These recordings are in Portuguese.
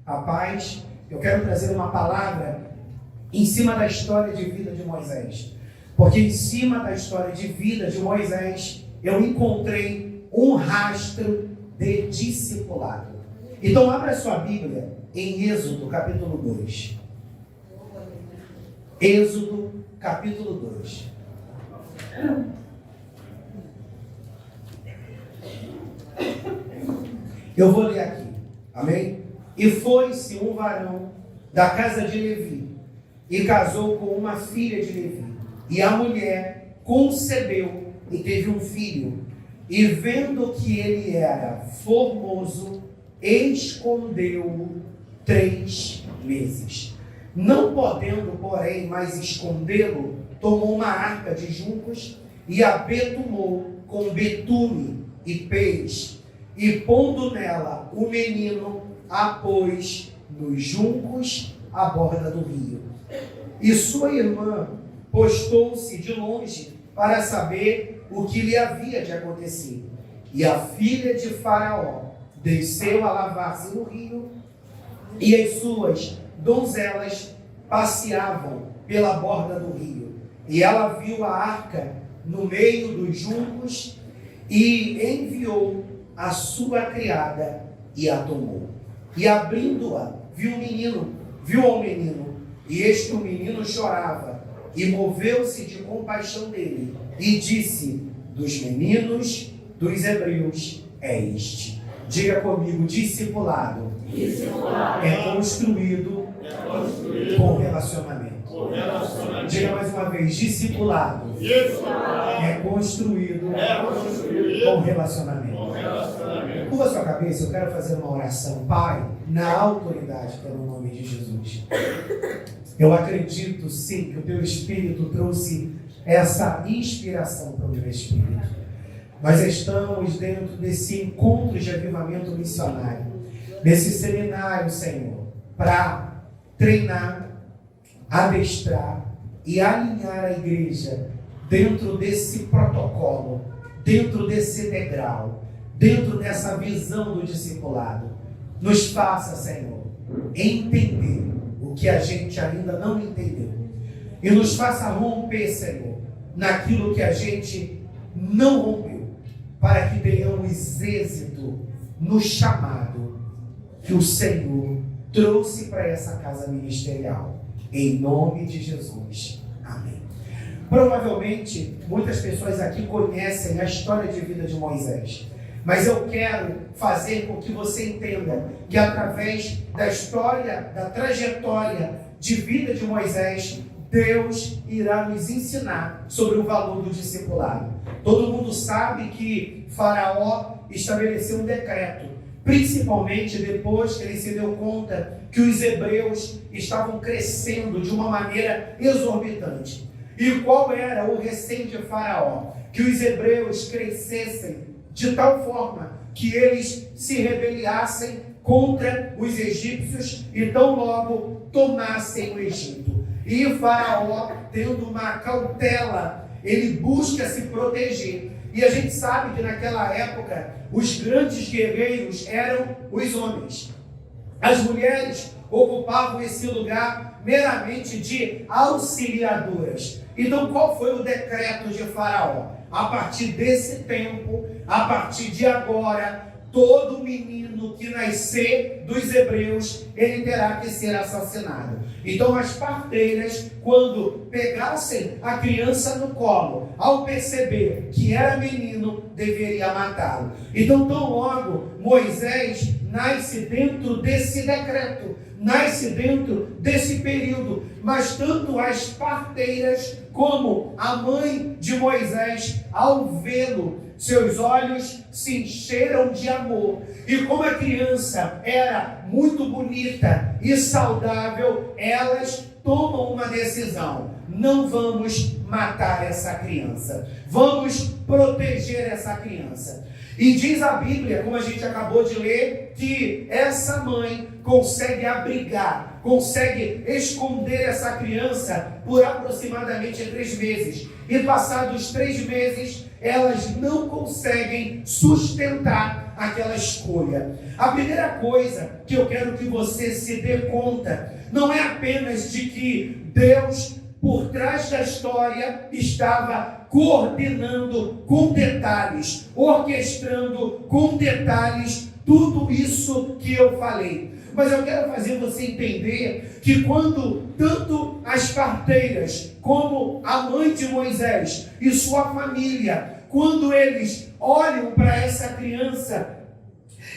a paz. Eu quero trazer uma palavra em cima da história de vida de Moisés. Porque em cima da história de vida de Moisés, eu encontrei um rastro de discipulado. Então, abra sua Bíblia em Êxodo, capítulo 2. Êxodo, capítulo 2. Eu vou ler aqui, amém? E foi-se um varão da casa de Levi, e casou com uma filha de Levi. E a mulher concebeu e teve um filho. E vendo que ele era formoso, escondeu-o 3 meses. Não podendo, porém, mais escondê-lo, tomou uma arca de juncos e a betumou com betume e pez. E pondo nela o menino, a pôs nos juncos à borda do rio. E sua irmã postou-se de longe para saber o que lhe havia de acontecer. E a filha de Faraó desceu a lavar-se no rio, e as suas donzelas passeavam pela borda do rio. E ela viu a arca no meio dos juncos, e enviou a sua criada e a tomou. E abrindo-a, viu ao menino, e eis que o menino chorava, e moveu-se de compaixão dele, e disse: dos meninos dos hebreus é este. Diga comigo: discipulado, é construído com relacionamento. Diga mais uma vez: discipulado é construído com relacionamento. Curva sua cabeça, eu quero fazer uma oração. Pai, na autoridade, pelo nome de Jesus, eu acredito sim que o teu Espírito trouxe essa inspiração para o meu espírito. Nós estamos dentro desse encontro de avivamento missionário, desse seminário, Senhor, para treinar, adestrar e alinhar a igreja dentro desse protocolo, dentro desse degrau, dentro dessa visão do discipulado. Nos faça, Senhor, entender o que a gente ainda não entendeu. E nos faça romper, Senhor, naquilo que a gente não rompeu, para que tenhamos êxito no chamado que o Senhor trouxe para essa casa ministerial. Em nome de Jesus. Amém. Provavelmente, muitas pessoas aqui conhecem a história de vida de Moisés. Mas eu quero fazer com que você entenda que através da história, da trajetória de vida de Moisés, Deus irá nos ensinar sobre o valor do discipulado. Todo mundo sabe que Faraó estabeleceu um decreto, principalmente depois que ele se deu conta que os hebreus estavam crescendo de uma maneira exorbitante. E qual era o receio de Faraó? Que os hebreus crescessem de tal forma que eles se rebeliassem contra os egípcios e tão logo tomassem o Egito. E Faraó, tendo uma cautela, ele busca se proteger. E a gente sabe que naquela época os grandes guerreiros eram os homens. As mulheres ocupavam esse lugar meramente de auxiliadoras. Então qual foi o decreto de Faraó? A partir desse tempo, a partir de agora, todo menino que nascer dos hebreus, ele terá que ser assassinado. Então as parteiras, quando pegassem a criança no colo, ao perceber que era menino, deveria matá-lo. Então tão logo Moisés nasce dentro desse decreto, nasce dentro desse período, mas tanto as parteiras como a mãe de Moisés, ao vê-lo, seus olhos se encheram de amor. E como a criança era muito bonita e saudável, elas tomam uma decisão: não vamos matar essa criança, vamos proteger essa criança. E diz a Bíblia, como a gente acabou de ler, que essa mãe consegue abrigar, consegue esconder essa criança por aproximadamente 3 meses. E passados 3 meses, elas não conseguem sustentar aquela escolha. A primeira coisa que eu quero que você se dê conta, não é apenas de que Deus, por trás da história, estava coordenando com detalhes, orquestrando com detalhes tudo isso que eu falei. Mas eu quero fazer você entender que quando tanto as parteiras como a mãe de Moisés e sua família, quando eles olham para essa criança,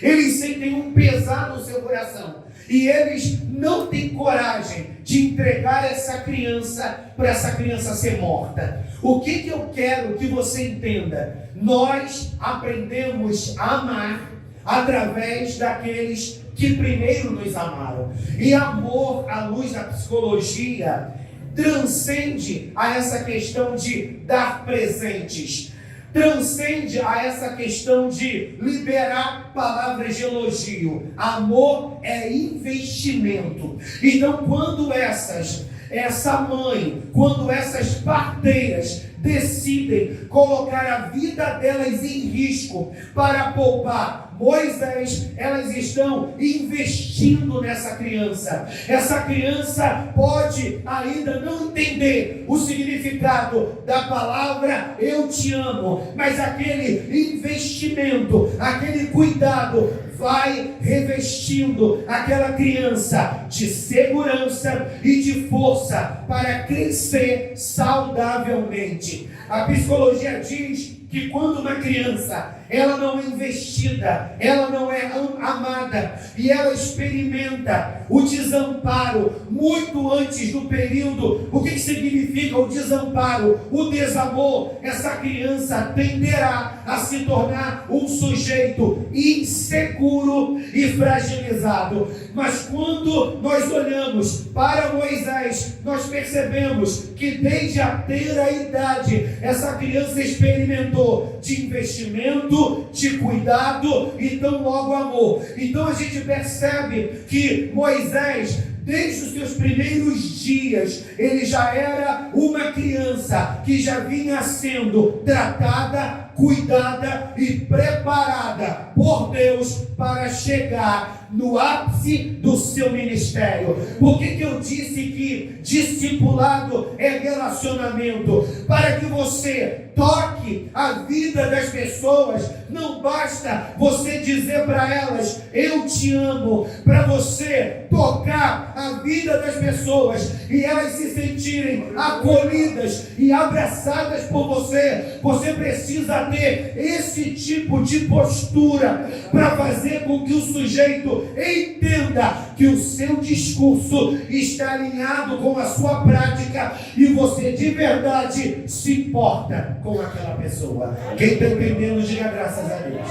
eles sentem um pesar no seu coração. E eles não têm coragem de entregar essa criança para essa criança ser morta. O que eu quero que você entenda? Nós aprendemos a amar através daqueles que primeiro nos amaram. E amor, à luz da psicologia, transcende a essa questão de dar presentes. Transcende a essa questão de liberar palavras de elogio. Amor é investimento. Então, quando essa mãe, quando essas parteiras decidem colocar a vida delas em risco para poupar Moisés, elas estão investindo nessa criança. Essa criança pode ainda não entender o significado da palavra eu te amo, mas aquele investimento, aquele cuidado vai revestindo aquela criança de segurança e de força para crescer saudavelmente. A psicologia diz que quando uma criança ela não é investida, ela não é amada e ela experimenta o desamparo muito antes do período. O que significa o desamparo? O desamor. Essa criança tenderá a se tornar um sujeito inseguro e fragilizado. Mas quando nós olhamos para Moisés, nós percebemos que desde a tenra idade essa criança experimentou de investimento, de cuidado e tão logo amor. Então a gente percebe que Moisés, desde os seus primeiros dias, ele já era uma criança que já vinha sendo tratada, cuidada e preparada por Deus para chegar no ápice do seu ministério. Por que eu disse que discipulado é relacionamento? Para que você toque a vida das pessoas, não basta você dizer para elas eu te amo. Para você tocar a vida das pessoas e elas se sentirem acolhidas e abraçadas por você, você precisa ter esse tipo de postura para fazer com que o sujeito entenda que o seu discurso está alinhado com a sua prática e você de verdade se importa com aquela pessoa. Quem está entendendo, diga graças a Deus.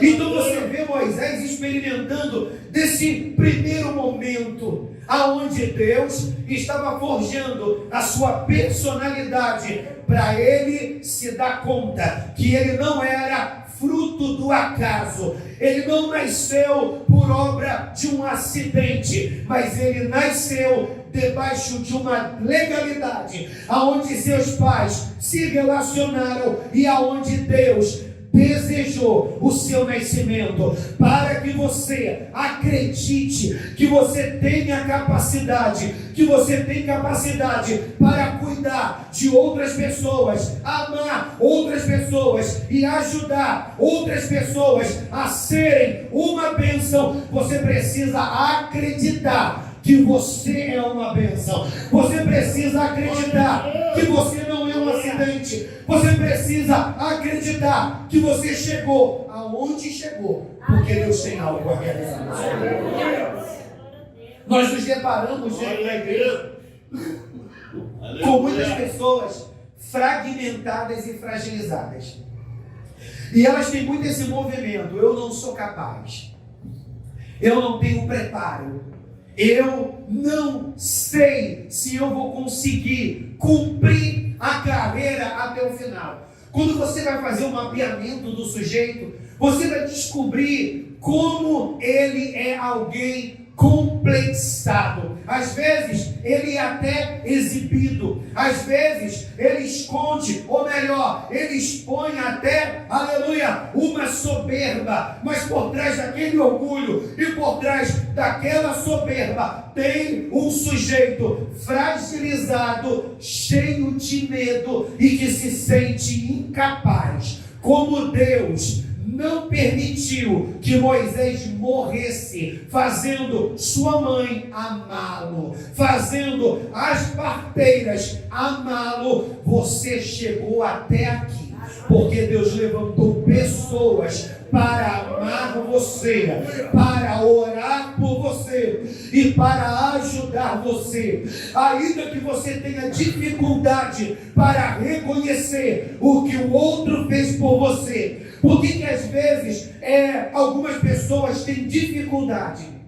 Então você vê Moisés experimentando desse primeiro momento aonde Deus estava forjando a sua personalidade para ele se dar conta que ele não era fruto do acaso. Ele não nasceu por obra de um acidente, mas ele nasceu debaixo de uma legalidade, aonde seus pais se relacionaram e aonde Deus desejou o seu nascimento, para que você acredite que você tem a capacidade, para cuidar de outras pessoas, amar outras pessoas e ajudar outras pessoas a serem uma bênção. Você precisa acreditar que você é uma bênção. Você precisa acreditar que você não é um acidente. Você precisa acreditar que você chegou aonde chegou, porque Deus tem algo a realizar na sua vida. Nós nos deparamos dentro da igreja com muitas pessoas fragmentadas e fragilizadas. E elas têm muito esse movimento: eu não sou capaz, eu não tenho preparo, eu não sei se eu vou conseguir cumprir a carreira até o final. Quando você vai fazer o mapeamento do sujeito, você vai descobrir como ele é alguém complexado. Às vezes ele é até exibido, às vezes ele esconde, ou melhor, ele expõe até, aleluia, uma soberba, mas por trás daquele orgulho e por trás daquela soberba tem um sujeito fragilizado, cheio de medo e que se sente incapaz. Como Deus não permitiu que Moisés morresse, fazendo sua mãe amá-lo, fazendo as parteiras amá-lo, você chegou até aqui, porque Deus levantou pessoas para amar você, para orar por você e para ajudar você. Ainda que você tenha dificuldade para reconhecer o que o outro fez por você. Por que às vezes algumas pessoas têm dificuldade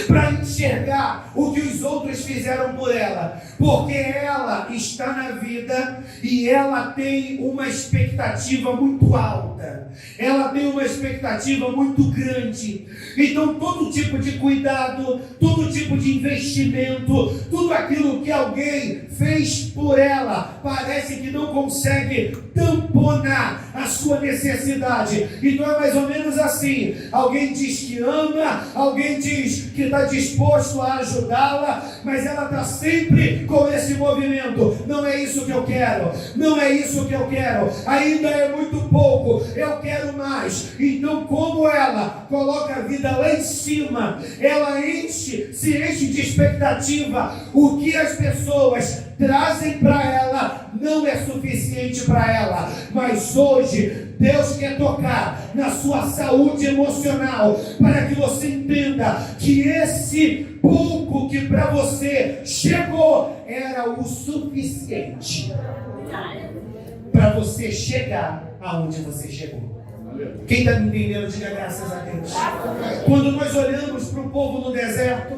para enxergar o que os outros fizeram por ela? Porque ela está na vida e ela tem uma expectativa muito alta, ela tem uma expectativa muito grande. Então todo tipo de cuidado, todo tipo de investimento, tudo aquilo que alguém fez por ela, parece que não consegue tamponar a sua necessidade. Então é mais ou menos assim: alguém diz que ama, alguém diz que está disposto a ajudá-la, mas ela está sempre com esse movimento: não é isso que eu quero, não é isso que eu quero, ainda é muito pouco, eu quero mais. Então, como ela coloca a vida lá em cima, ela se enche de expectativa. O que as pessoas trazem para ela não é suficiente para ela. Mas hoje Deus quer tocar na sua saúde emocional, para que você entenda que esse pouco que para você chegou era o suficiente para você chegar aonde você chegou. Quem está me entendendo, diga graças a Deus. Quando nós olhamos para o povo no deserto,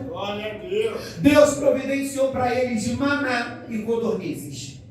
Deus providenciou para eles maná e codornizes.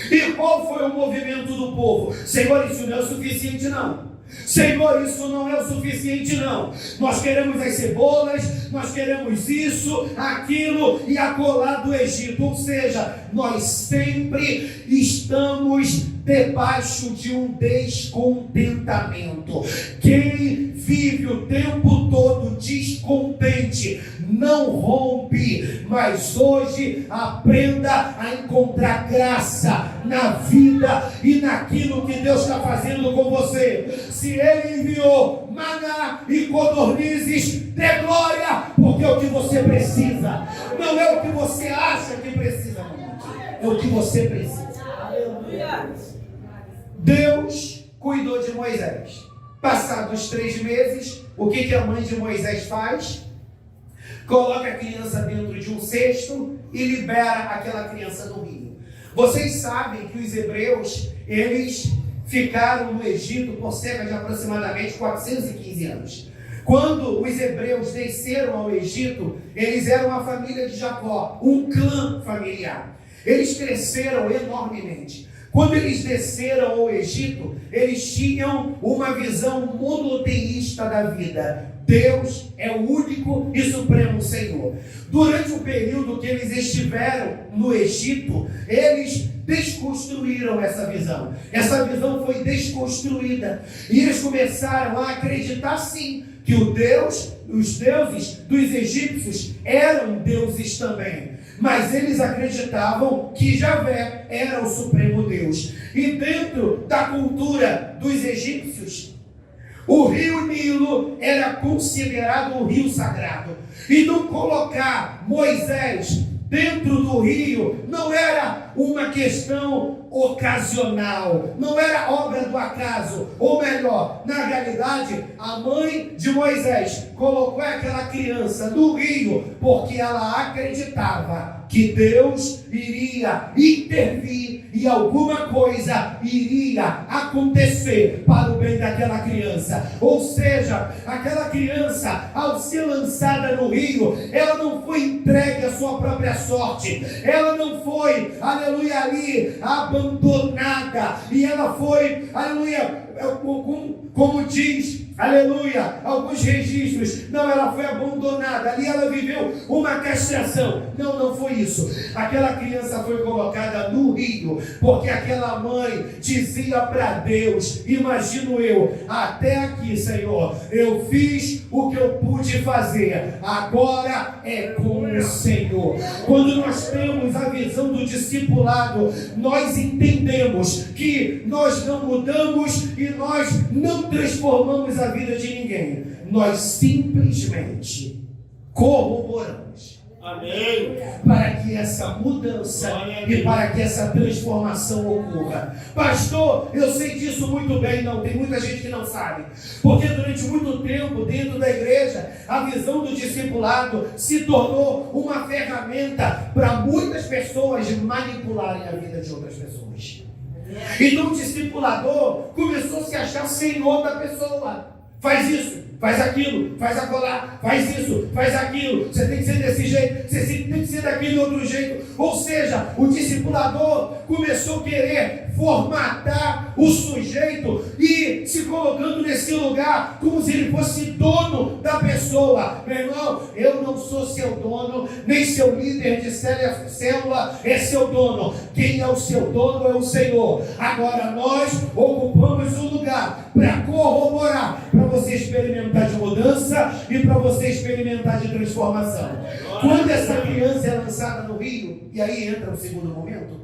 E qual foi o movimento do povo? Senhor, isso não é o suficiente não. Senhor, isso não é o suficiente não. Nós queremos as cebolas, nós queremos isso, aquilo e acolá do Egito. Ou seja, nós sempre estamos debaixo de um descontentamento. Quem vive o tempo todo descontente não rompe, mas hoje aprenda a encontrar graça na vida e naquilo que Deus está fazendo com você. Se Ele enviou maná e codornizes, dê glória, porque é o que você precisa, não é o que você acha que precisa, é o que você precisa. Deus cuidou de Moisés. Passados 3 meses, o que a mãe de Moisés faz? Coloca a criança dentro de um cesto e libera aquela criança no rio. Vocês sabem que os hebreus, eles ficaram no Egito por cerca de aproximadamente 415 anos. Quando os hebreus desceram ao Egito, eles eram uma família de Jacó, um clã familiar. Eles cresceram enormemente. Quando eles desceram ao Egito, eles tinham uma visão monoteísta da vida. Deus é o único e supremo Senhor. Durante o período que eles estiveram no Egito, eles desconstruíram essa visão. Essa visão foi desconstruída. E eles começaram a acreditar sim, que os deuses dos egípcios eram deuses também. Mas eles acreditavam que Javé era o supremo Deus. E dentro da cultura dos egípcios, o rio Nilo era considerado um rio sagrado. Então colocar Moisés dentro do rio não era uma questão ocasional, não era obra do acaso, ou melhor, na realidade, a mãe de Moisés colocou aquela criança no rio porque ela acreditava que Deus iria intervir e alguma coisa iria acontecer para o bem daquela criança. Ou seja, aquela criança, ao ser lançada no rio, ela não foi entregue à sua própria sorte, ela não foi, aleluia, ali abandonada, e ela foi, aleluia, como diz, aleluia, alguns registros, não, ela foi abandonada, ali ela viveu uma castração. Não, não foi isso. Aquela criança foi colocada no rio, porque aquela mãe dizia para Deus, imagino eu, até aqui, Senhor, eu fiz o que eu pude fazer, agora é com o Senhor. Quando nós temos a visão do discipulado, nós entendemos que nós não mudamos e nós não transformamos a vida de ninguém, nós simplesmente corroboramos. Amém. Para que essa mudança e para que essa transformação ocorra. Pastor, eu sei disso muito bem. Não, tem muita gente que não sabe, porque durante muito tempo dentro da igreja a visão do discipulado se tornou uma ferramenta para muitas pessoas manipularem a vida de outras pessoas. Então o discipulador começou a se achar senhor da pessoa. Faz isso, faz aquilo, faz acolá, faz isso, faz aquilo. Você tem que ser desse jeito, você tem que ser daquele outro jeito. Ou seja, o discipulador começou a querer formatar o sujeito e se colocando nesse lugar como se ele fosse dono da pessoa. Meu irmão, eu não sou seu dono, nem seu líder de célula é seu dono. Quem é o seu dono é o Senhor. Agora nós ocupamos um lugar para corroborar, para você experimentar de mudança e para você experimentar de transformação. Quando essa criança é lançada no rio, e aí entra o segundo momento,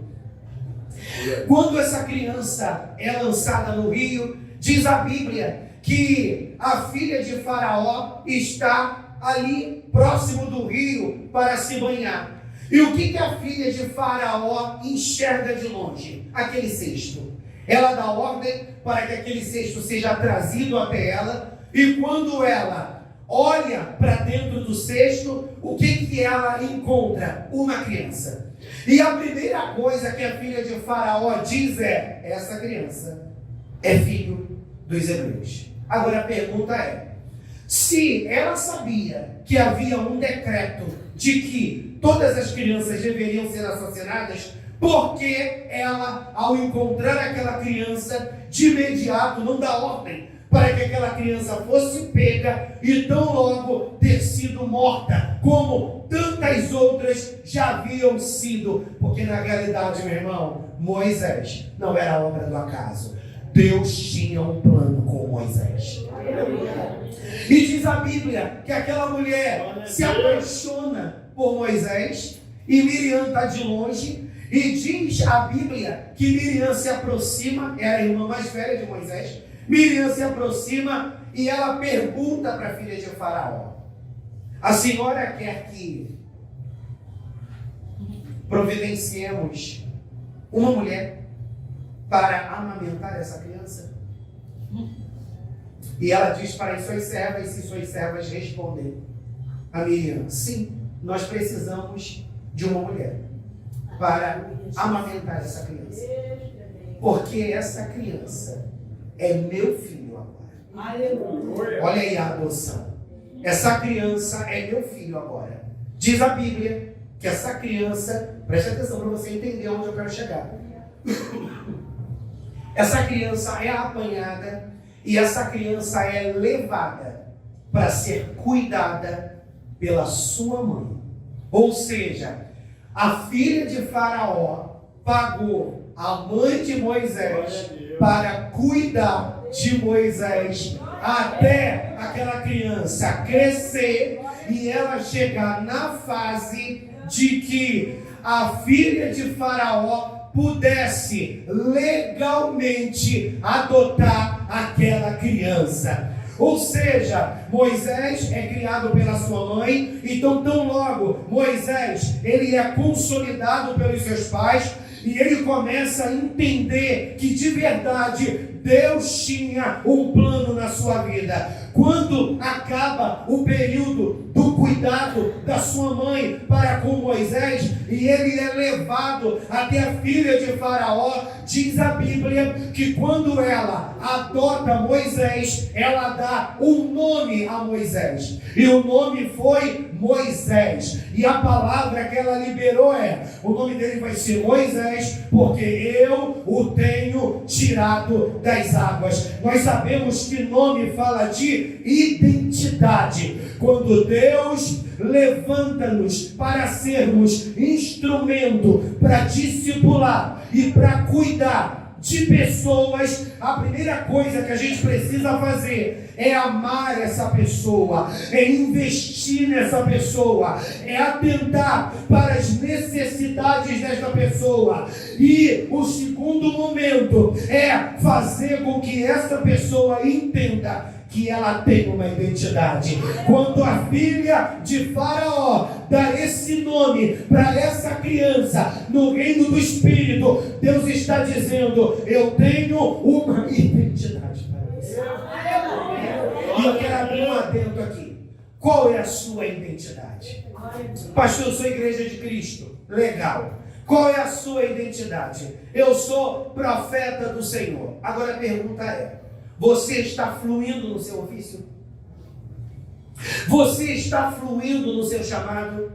quando essa criança é lançada no rio, diz a Bíblia que a filha de Faraó está ali próximo do rio para se banhar. E o que a filha de Faraó enxerga de longe? Aquele cesto. Ela dá ordem para que aquele cesto seja trazido até ela, e quando ela olha para dentro do cesto, o que ela encontra? Uma criança. E a primeira coisa que a filha de Faraó diz é: essa criança é filho dos hebreus. Agora a pergunta é: se ela sabia que havia um decreto de que todas as crianças deveriam ser assassinadas, por que ela, ao encontrar aquela criança, de imediato não dá ordem para que aquela criança fosse pega e tão logo ter sido morta, como tantas outras já haviam sido? Porque na realidade, meu irmão, Moisés não era obra do acaso. Deus tinha um plano com Moisés. E diz a Bíblia que aquela mulher se apaixona por Moisés, e Miriam está de longe, e diz a Bíblia que Miriam se aproxima, é a irmã mais velha de Moisés. Miriam se aproxima e ela pergunta para a filha de Faraó: a senhora quer que providenciemos uma mulher para amamentar essa criança? E ela diz para as suas servas, e suas servas respondem a Miriam: sim, nós precisamos de uma mulher para amamentar essa criança, porque essa criança é meu filho agora. Aleluia. Olha aí a adoção. Essa criança é meu filho agora. Diz a Bíblia que essa criança, preste atenção para você entender onde eu quero chegar. Essa criança é apanhada e essa criança é levada para ser cuidada pela sua mãe. Ou seja, a filha de Faraó pagou a mãe de Moisés para cuidar de Moisés até aquela criança crescer e ela chegar na fase de que a filha de Faraó pudesse legalmente adotar aquela criança. Ou seja, Moisés é criado pela sua mãe, então tão logo Moisés ele é consolidado pelos seus pais, e ele começa a entender que de verdade Deus tinha um plano na sua vida. Quando acaba o período do cuidado da sua mãe para com Moisés, e ele é levado até a filha de Faraó. Diz a Bíblia que quando ela adota Moisés, ela dá um nome a Moisés, e o nome foi Moisés, e a palavra que ela liberou o nome dele vai ser Moisés, porque eu o tenho tirado das águas. Nós sabemos que nome fala de identidade. Quando Deus levanta-nos para sermos instrumento para discipular e para cuidar de pessoas, a primeira coisa que a gente precisa fazer é amar essa pessoa, é investir nessa pessoa, é atentar para as necessidades desta pessoa. E o segundo momento é fazer com que essa pessoa entenda que ela tem uma identidade. Quando a filha de Faraó dá esse nome para essa criança no reino do Espírito, Deus está dizendo: eu tenho uma identidade para você. E eu quero abrir um adendo aqui. Qual é a sua identidade? Pastor, eu sou Igreja de Cristo. Legal. Qual é a sua identidade? Eu sou profeta do Senhor. Agora a pergunta é: você está fluindo no seu ofício? Você está fluindo no seu chamado?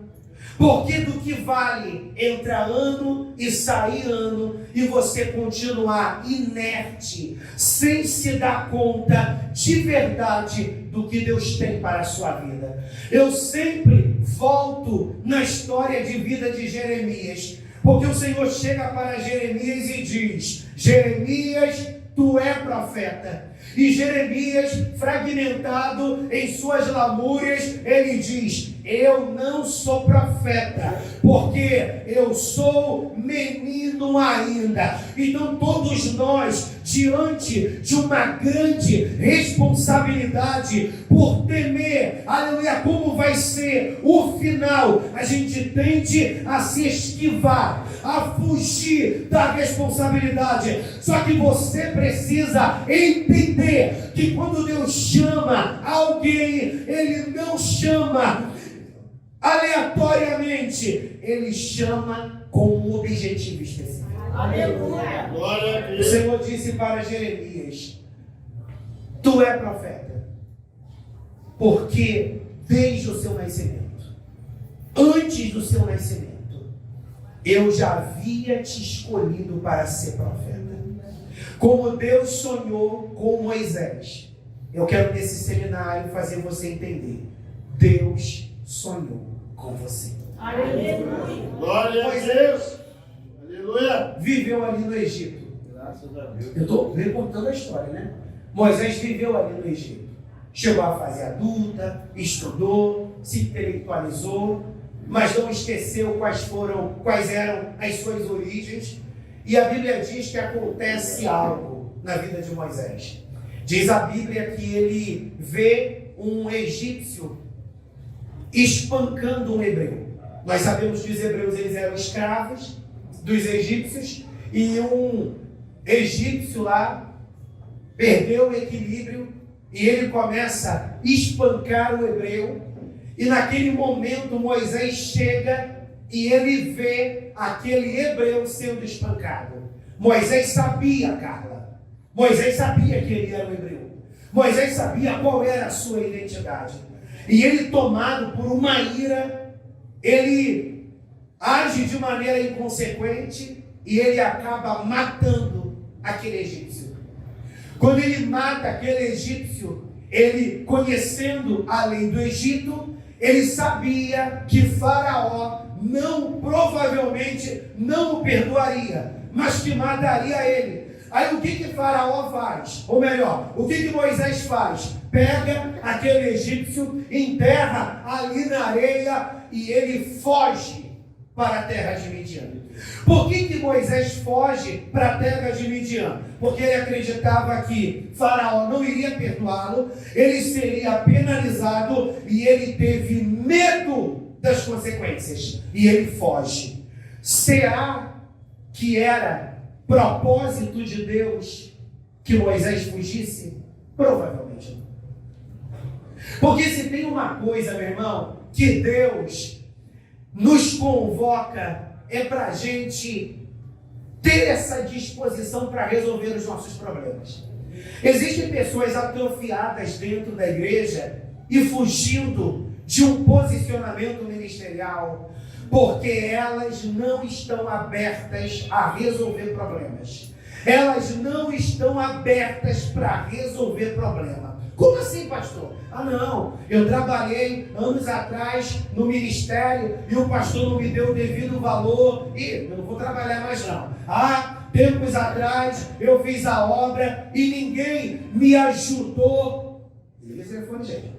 Porque do que vale entrar ano e sair ano e você continuar inerte, sem se dar conta de verdade do que Deus tem para a sua vida? Eu sempre volto na história de vida de Jeremias, porque o Senhor chega para Jeremias e diz: Jeremias, tu é profeta. E Jeremias, fragmentado em suas lamúrias, ele diz: eu não sou profeta, porque eu sou menino ainda. Então todos nós, diante de uma grande responsabilidade, por temer, aleluia, como vai ser o final, a gente tende a se esquivar, a fugir da responsabilidade. Só que você precisa entender que quando Deus chama alguém, Ele não chama aleatoriamente, Ele chama com um objetivo específico. Aleluia! O Senhor disse para Jeremias: tu é profeta, porque desde o seu nascimento, antes do seu nascimento, eu já havia te escolhido para ser profeta. Como Deus sonhou com Moisés. Eu quero nesse seminário fazer você entender: Deus sonhou com você. Aleluia! Glória a Deus! Aleluia! Viveu ali no Egito. Graças a Deus. Eu estou reportando a história, né? Moisés viveu ali no Egito. Chegou à fase adulta, estudou, se intelectualizou, mas não esqueceu quais eram as suas origens. E a Bíblia diz que acontece algo na vida de Moisés. Diz a Bíblia que ele vê um egípcio espancando um hebreu. Nós sabemos que os hebreus eles eram escravos dos egípcios, e um egípcio lá perdeu o equilíbrio e ele começa a espancar o hebreu. E naquele momento Moisés chega e ele vê aquele hebreu sendo espancado. Moisés sabia, Carla. Moisés sabia que ele era um hebreu. Moisés sabia qual era a sua identidade. E ele, tomado por uma ira, ele age de maneira inconsequente e ele acaba matando aquele egípcio. Quando ele mata aquele egípcio, ele, conhecendo a lei do Egito, ele sabia que Faraó provavelmente não o perdoaria, mas que mataria ele. Aí o que Faraó faz? Ou melhor, o que Moisés faz? Pega aquele egípcio, enterra ali na areia e ele foge para a terra de Midian. Por que Moisés foge para a terra de Midian? Porque ele acreditava que Faraó não iria perdoá-lo, ele seria penalizado e ele teve medo das consequências e ele foge. Será que era propósito de Deus que Moisés fugisse? Provavelmente não. Porque se tem uma coisa, meu irmão, que Deus nos convoca é para a gente ter essa disposição para resolver os nossos problemas. Existem pessoas atrofiadas dentro da igreja e fugindo de um posicionamento ministerial, porque elas não estão abertas a resolver problemas. Elas não estão abertas para resolver problema. Como assim, pastor? Ah, não, eu trabalhei anos atrás no ministério e o pastor não me deu o devido valor e eu não vou trabalhar mais não. Ah, tempos atrás eu fiz a obra e ninguém me ajudou. Liga esse telefone, gente.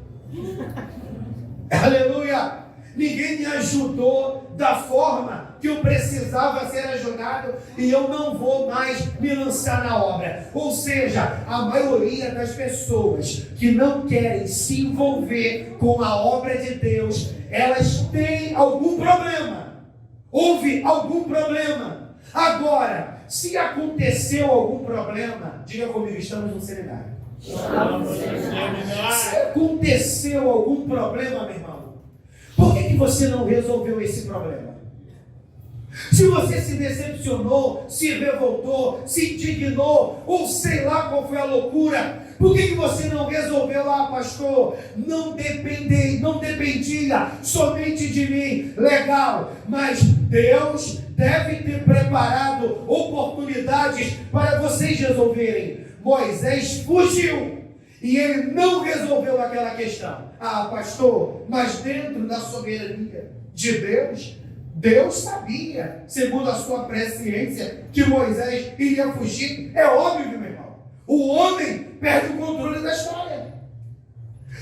Aleluia! Ninguém me ajudou da forma que eu precisava ser ajudado e eu não vou mais me lançar na obra. Ou seja, a maioria das pessoas que não querem se envolver com a obra de Deus, elas têm algum problema. Houve algum problema. Agora, se aconteceu algum problema, diga comigo, estamos no seminário. Se aconteceu algum problema, meu irmão, por que você não resolveu esse problema? Se você se decepcionou, se revoltou, se indignou, ou sei lá qual foi a loucura, por que você não resolveu? Ah, pastor, não dependia somente de mim. Legal, mas Deus deve ter preparado oportunidades para vocês resolverem. Moisés fugiu e ele não resolveu aquela questão. Ah, pastor, mas dentro da soberania de Deus, Deus sabia, segundo a sua presciência, que Moisés iria fugir. É óbvio, meu irmão. O homem perde o controle da história.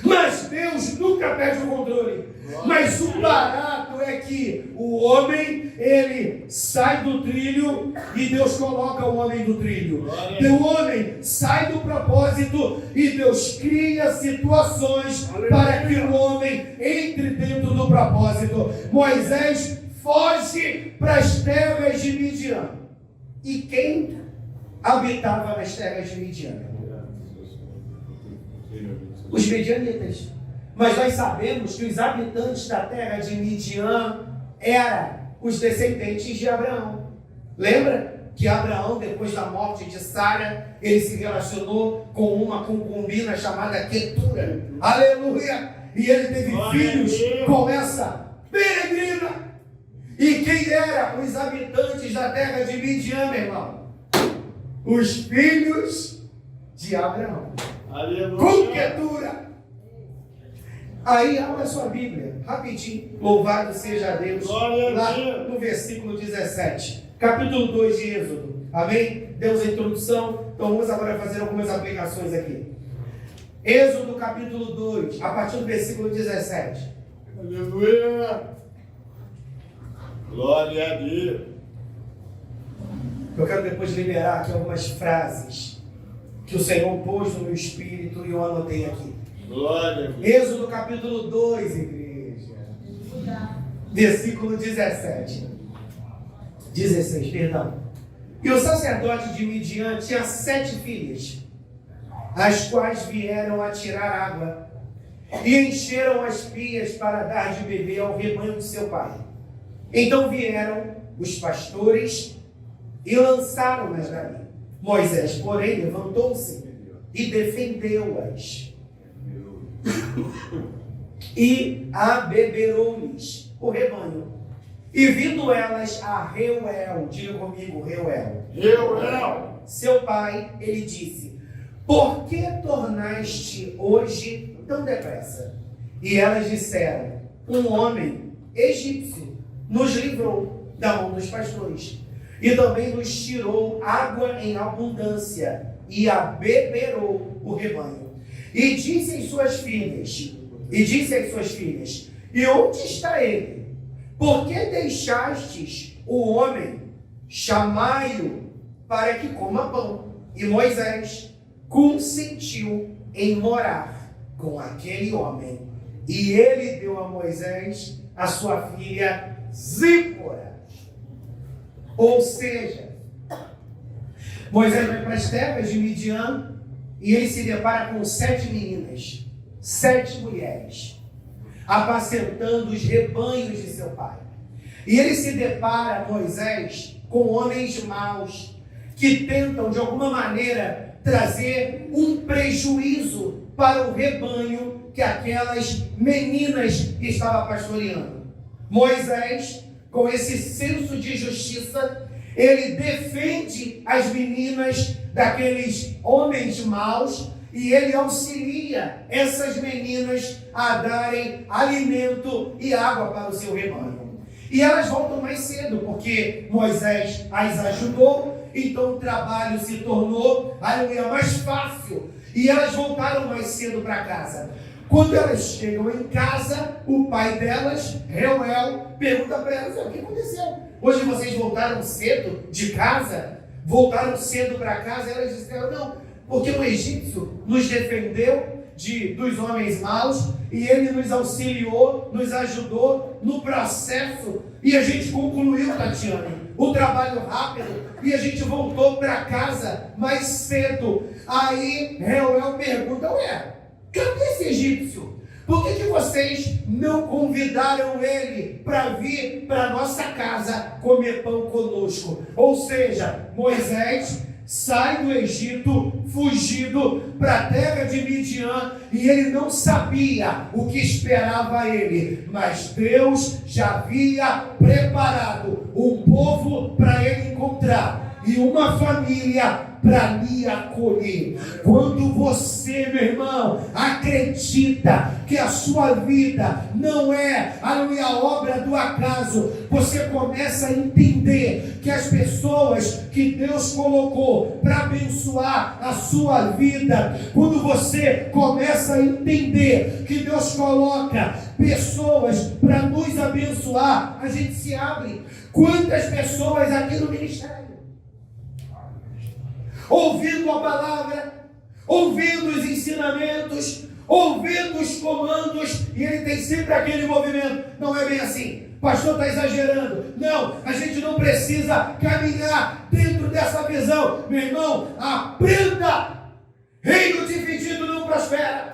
Mas Deus nunca perde o controle. Mas o barato é que o homem, ele sai do trilho e Deus coloca o homem no trilho. O homem sai do propósito e Deus cria situações para que o homem entre dentro do propósito. Moisés foge para as terras de Midian. E quem habitava nas terras de Midian? Os medianitas. Mas nós sabemos que os habitantes da terra de Midian eram os descendentes de Abraão. Lembra que Abraão, depois da morte de Sara, ele se relacionou com uma concubina chamada Quetura. Aleluia! E ele teve filhos com essa peregrina. E quem eram os habitantes da terra de Midian, meu irmão? Os filhos de Abraão. Aleluia. Com Quetura. Aí abra sua Bíblia, rapidinho. Louvado seja Deus. Lá no versículo 17, capítulo 2 de Êxodo. Amém? Demos a introdução, então vamos agora fazer algumas aplicações aqui. Êxodo capítulo 2, a partir do versículo 17. Aleluia! Glória a Deus! Eu quero depois liberar aqui algumas frases que o Senhor pôs no meu espírito e eu anotei aqui. Glória a Deus! Êxodo capítulo 2, igreja. Versículo 17. 16, perdão. E o sacerdote de Midian tinha 7 filhas, as quais vieram a tirar água e encheram as pias para dar de beber ao rebanho de seu pai. Então vieram os pastores e lançaram-nas dali. Moisés, porém, levantou-se e defendeu-as. E abeberou-lhes o rebanho. E vindo elas a Reuel, diga comigo, Reuel, seu pai, ele disse: por que tornaste hoje tão depressa? E elas disseram: um homem egípcio nos livrou da mão dos pastores, e também nos tirou água em abundância, e abeberou o rebanho. E disse às suas filhas, e onde está ele? Por que deixastes o homem? Chamai-o para que coma pão. E Moisés consentiu em morar com aquele homem. E ele deu a Moisés a sua filha Zípora. Ou seja, Moisés vai para as terras de Midian e ele se depara com 7 meninas, 7 mulheres, apacentando os rebanhos de seu pai. E ele se depara, Moisés, com homens maus, que tentam de alguma maneira trazer um prejuízo para o rebanho que aquelas meninas estavam pastoreando. Moisés, com esse senso de justiça, ele defende as meninas daqueles homens maus e ele auxilia essas meninas a darem alimento e água para o seu rebanho. E elas voltam mais cedo, porque Moisés as ajudou, então o trabalho se tornou, aleluia, mais fácil. E elas voltaram mais cedo para casa. Quando elas chegam em casa, o pai delas, Reuel, pergunta para elas: o que aconteceu? Hoje vocês voltaram cedo de casa? Voltaram cedo para casa? Elas disseram: não, porque o egípcio nos defendeu dos homens maus e ele nos auxiliou, nos ajudou no processo e a gente concluiu, Tatiane, o trabalho rápido e a gente voltou para casa mais cedo. Aí Reuel pergunta: ué, cadê esse egípcio? Por que vocês não convidaram ele para vir para nossa casa comer pão conosco? Ou seja, Moisés sai do Egito fugido para a terra de Midian e ele não sabia o que esperava ele, mas Deus já havia preparado um povo para ele encontrar e uma família para lhe acolher. Quando você, meu irmão, acredita que a sua vida não é a obra do acaso, você começa a entender que as pessoas que Deus colocou para abençoar a sua vida, quando você começa a entender que Deus coloca pessoas para nos abençoar, a gente se abre. Quantas pessoas aqui no ministério ouvindo a palavra, ouvindo os ensinamentos, ouvindo os comandos, e ele tem sempre aquele movimento: não é bem assim, pastor está exagerando, não, a gente não precisa caminhar dentro dessa visão. Meu irmão, aprenda: reino dividido não prospera.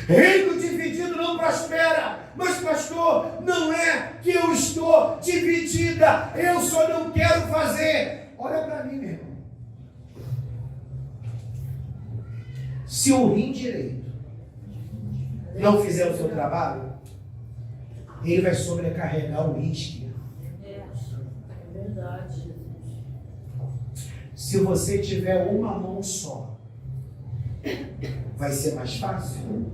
Reino dividido não prospera. Mas pastor, não é que eu estou dividida, eu só não quero fazer. Olha para mim, meu irmão. Se o rim direito não fizer o seu trabalho, ele vai sobrecarregar o rim esquerdo. É verdade. Se você tiver uma mão só, vai ser mais fácil?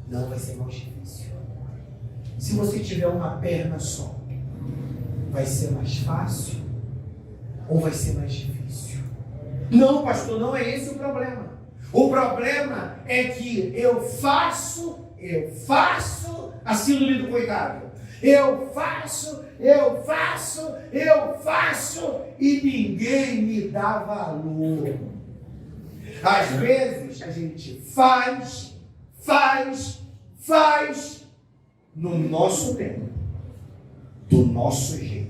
Não, vai ser mais difícil. Se você tiver uma perna só, vai ser mais fácil ou vai ser mais difícil? Não, pastor, não é esse o problema. O problema é que eu faço a síndrome do coitado. Eu faço e ninguém me dá valor. Às vezes a gente faz no nosso tempo, do nosso jeito.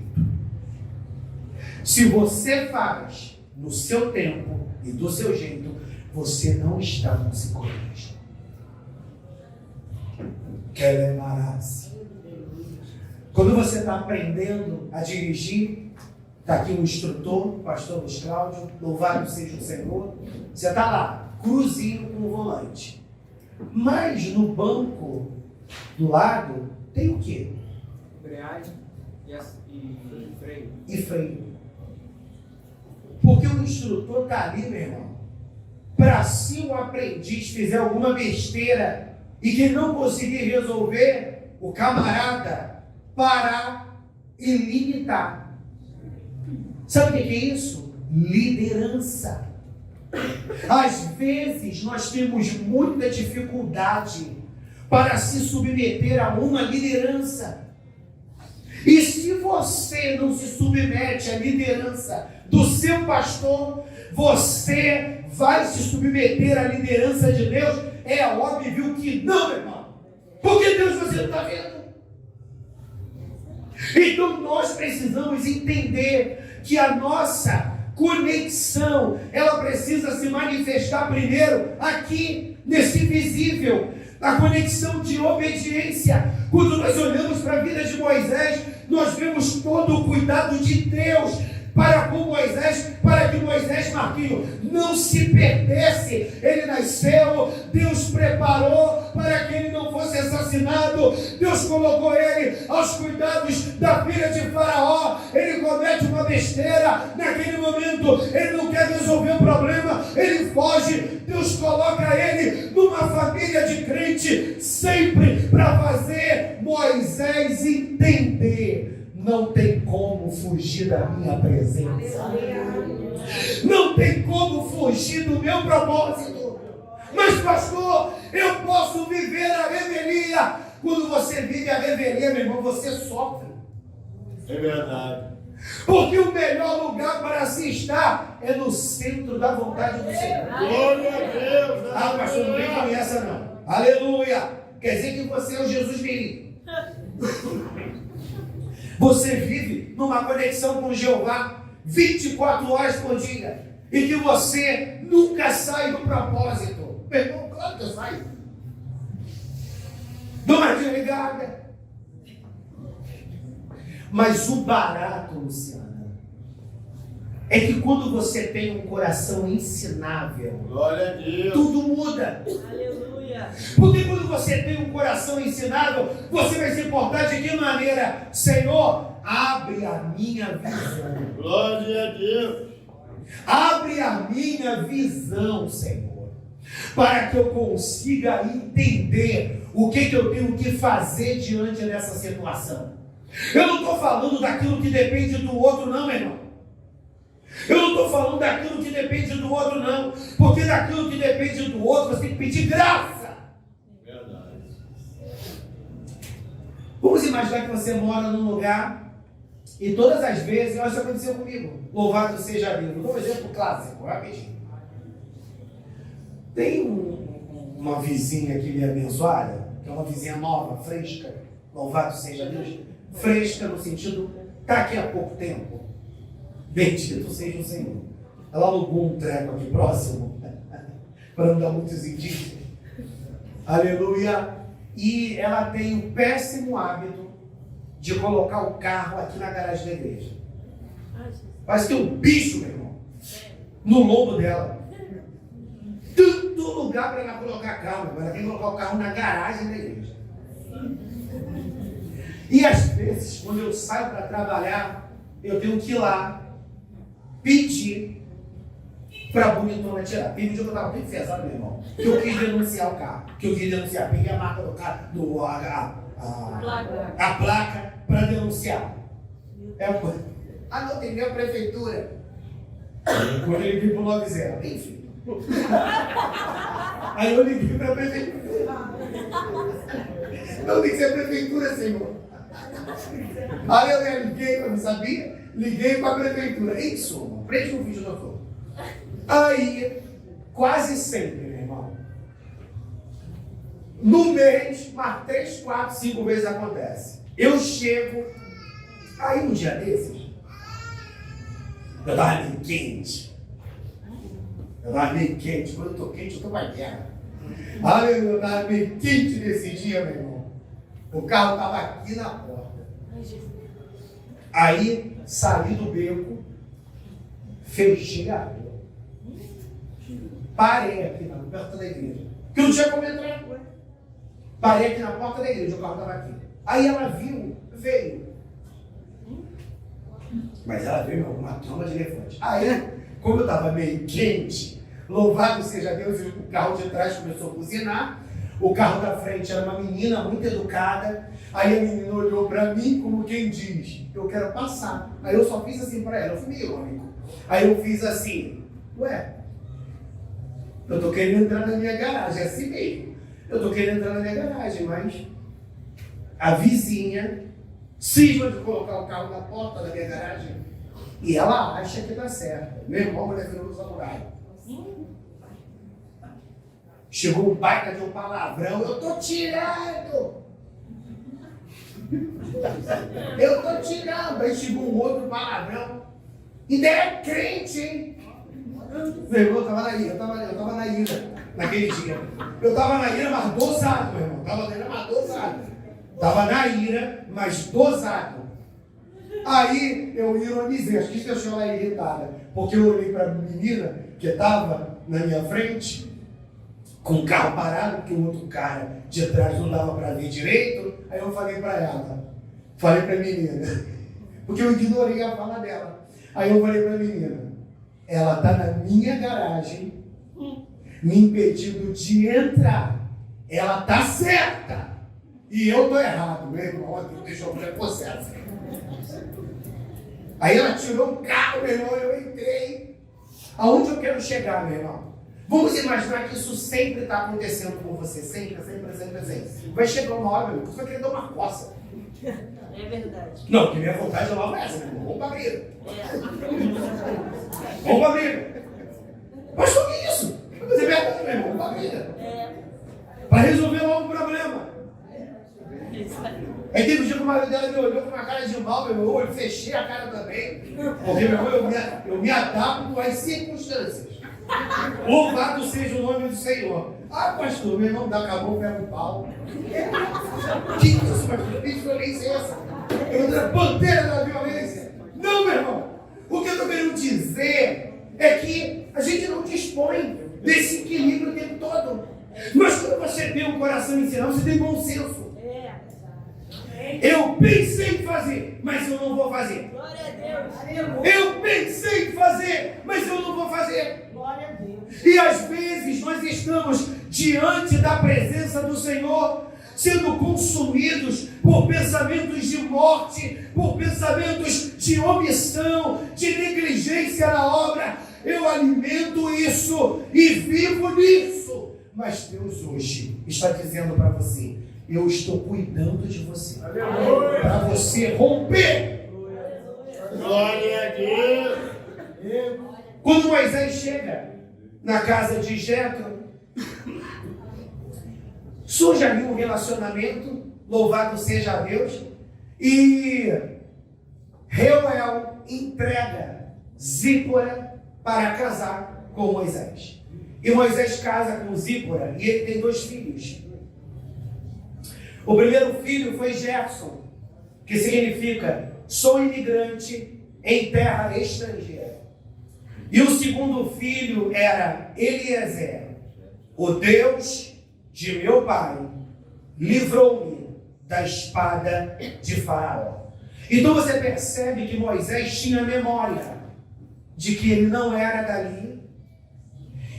Se você faz no seu tempo e do seu jeito, você não está no psicológico. Quando você está aprendendo a dirigir, está aqui o instrutor, o pastor Luiz Cláudio, louvado seja o Senhor, você está lá, cruzinho com o volante. Mas no banco do lado tem o quê? Embreagem e freio. E freio. Porque o instrutor está ali, meu irmão, para se o aprendiz fizer alguma besteira e que não conseguir resolver, o camarada parar e limitar. Sabe o que é isso? Liderança. Às vezes nós temos muita dificuldade para se submeter a uma liderança. E se você não se submete à liderança do seu pastor, você vai se submeter à liderança de Deus? É óbvio que não, meu irmão. Porque Deus você não está vendo. Então nós precisamos entender que a nossa conexão, ela precisa se manifestar primeiro aqui, nesse visível, a conexão de obediência. Quando nós olhamos para a vida de Moisés, nós vemos todo o cuidado de Deus para com Moisés, para que Moisés, Marquinhos, não se perdesse. Ele nasceu, Deus preparou para que ele não fosse assassinado, Deus colocou ele aos cuidados da filha de Faraó. Ele comete uma besteira, naquele momento ele não quer resolver o problema, ele foge. Deus coloca ele numa família de crente, sempre para fazer Moisés entender: não tem como fugir da minha presença. Não tem como fugir do meu propósito. Mas, pastor, eu posso viver a revelia. Quando você vive a revelia, meu irmão, você sofre. É verdade. Porque o melhor lugar para se estar é no centro da vontade do Senhor. Glória a Deus. Ah, pastor, não vem com essa não. Aleluia. Quer dizer que você é o Jesus verídico. Você vive numa conexão com Jeová 24 horas por dia. E que você nunca sai do propósito. Meu irmão, claro que eu saio. Dou uma desligada. Mas o barato, Luciana, é que quando você tem um coração ensinável, Glória a Deus. tudo muda. Aleluia. Porque quando você tem um coração ensinável, você vai se portar de que maneira? Senhor, abre a minha visão. Glória a Deus. Abre a minha visão, Senhor, para que eu consiga entender o que eu tenho que fazer diante dessa situação. Eu não estou falando daquilo que depende do outro, não, meu irmão. Eu não estou falando daquilo que depende do outro, não. Porque daquilo que depende do outro, você tem que pedir graça. Verdade. Vamos imaginar que você mora num lugar e todas as vezes, isso aconteceu comigo. Louvado seja Deus. Vou dar um exemplo clássico, rapidinho. Tem uma vizinha aqui me abençoada, que é uma vizinha nova, fresca. Louvado seja Deus. Fresca no sentido, está aqui há pouco tempo. Bendito seja o Senhor. Ela alugou um treco aqui próximo, para não dar muitos indícios. Aleluia. E ela tem o péssimo hábito de colocar o carro aqui na garagem da igreja. Parece que tem um bicho, meu irmão, no lombo dela. Tanto lugar para ela colocar carro, mas ela tem que colocar o carro na garagem da igreja. E às vezes, quando eu saio para trabalhar, eu tenho que ir lá pedir para a bonitona tirar. Tem um dia que eu estava bem pesado, meu irmão, que eu quis denunciar o carro. Peguei a marca do carro, a placa para denunciar. Não, tem minha prefeitura. Quando ele veio para o 90, enfim. Aí eu liguei para a prefeitura. Não tem que ser prefeitura, Senhor. Aí eu liguei, eu não sabia, liguei para a prefeitura. Em suma, prende no vídeo, doutor. Aí, quase sempre, meu irmão, no mês, mas 3, 4, 5 vezes acontece. Eu chego, aí um dia desses, eu estava meio quente. Quando eu estou quente, eu estou mais guerra. Eu estava meio quente nesse dia, meu irmão. O carro estava aqui na porta. Aí, saí do beco, fechei a rua. Parei aqui na porta da igreja. Porque eu não tinha como entrar. Parei aqui na porta da igreja, o carro estava aqui. Aí ela veio. Mas ela veio com uma tromba de elefante. Aí, como eu estava meio quente, louvado seja Deus, o carro de trás começou a buzinar. O carro da frente era uma menina muito educada. Aí a menina olhou para mim como quem diz: eu quero passar. Aí eu só fiz assim para ela, eu fui meio irônico. Aí eu fiz assim: ué, eu tô querendo entrar na minha garagem, é assim mesmo. Eu tô querendo entrar na minha garagem, mas a vizinha cisma de colocar o carro na porta da minha garagem e ela acha que tá certa. Meu irmão, mulher virou no samurai. Chegou um baita de um palavrão: eu tô tirando! Eu tô tirando! Aí chegou um outro palavrão. Ainda é crente, hein? Meu irmão, eu tava na ira. naquele dia. Eu estava na ira, mas dosado, meu irmão. Estava na ira, mas dosado. Estava na ira, mas dosado. Aí eu ironizei, acho que isso deixou ela irritada, porque eu olhei para a menina que estava na minha frente, com o carro parado, porque o outro cara de trás não dava para ver direito. Aí eu falei para ela, falei para a menina, porque eu ignorei a fala dela. Aí eu falei para a menina, ela está na minha garagem, me impedindo de entrar. Ela está certa e eu estou errado. Meu irmão, deixou a mulher possessa. Aí ela tirou o carro, meu irmão, eu entrei. Aonde eu quero chegar, meu irmão? Vamos imaginar que isso sempre está acontecendo com você. Sempre. Vai chegar uma hora, meu irmão, que você vai querer dar uma coça. É verdade. Não, porque minha vontade é logo essa, meu irmão. Vamos pra briga. Vamos pra briga. Mas o que é isso? Mas é verdade, meu irmão. Vamos pra briga. Para resolver logo o problema. Aí teve um dia que o marido dela me olhou com uma cara de mal, meu irmão, eu fechei a cara também. Porque, meu irmão, eu me adapto às circunstâncias. Louvado seja o nome do Senhor. Ah, pastor, meu irmão, acabou, pega o pau. Que isso, pastor? Que violência é essa? Eu tô na bandeira da violência. Não, meu irmão. O que eu estou querendo dizer é que a gente não dispõe desse equilíbrio o tempo todo. Mas quando você tem um coração ensinado, você tem bom senso. Eu pensei em fazer, mas eu não vou fazer. Glória a Deus. Eu pensei em fazer, mas eu não vou fazer. Glória a Deus. E às vezes nós estamos diante da presença do Senhor, sendo consumidos por pensamentos de morte, por pensamentos de omissão, de negligência na obra. Eu alimento isso e vivo nisso. Mas Deus hoje está dizendo para você, eu estou cuidando de você, para você romper. Glória a Deus. Quando Moisés chega na casa de Jetro, surge ali um relacionamento, louvado seja a Deus, e Reuel entrega Zípora para casar com Moisés. E Moisés casa com Zípora e ele tem 2 filhos. O primeiro filho foi Gerson, que significa sou imigrante em terra estrangeira. E o segundo filho era Eliezer. O Deus de meu pai livrou-me da espada de Faraó. Então você percebe que Moisés tinha memória de que ele não era dali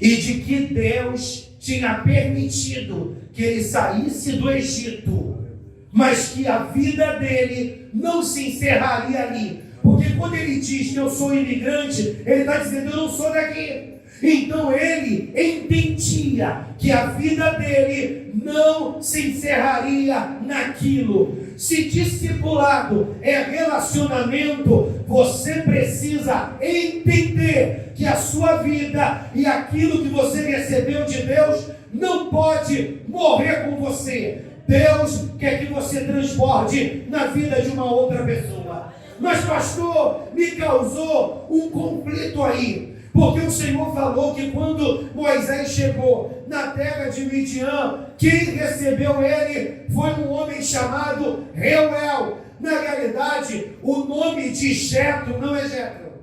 e de que Deus tinha permitido que ele saísse do Egito, mas que a vida dele não se encerraria ali. Porque quando ele diz que eu sou imigrante, ele está dizendo eu não sou daqui. Então ele entendia que a vida dele não se encerraria naquilo. Se discipulado é relacionamento, você precisa entender que a sua vida e aquilo que você recebeu de Deus não pode morrer com você. Deus quer que você transborde na vida de uma outra pessoa. Mas pastor, me causou um conflito aí. Porque o Senhor falou que quando Moisés chegou na terra de Midian, quem recebeu ele foi um homem chamado Reuel. Na realidade, o nome de Jetro não é Jetro,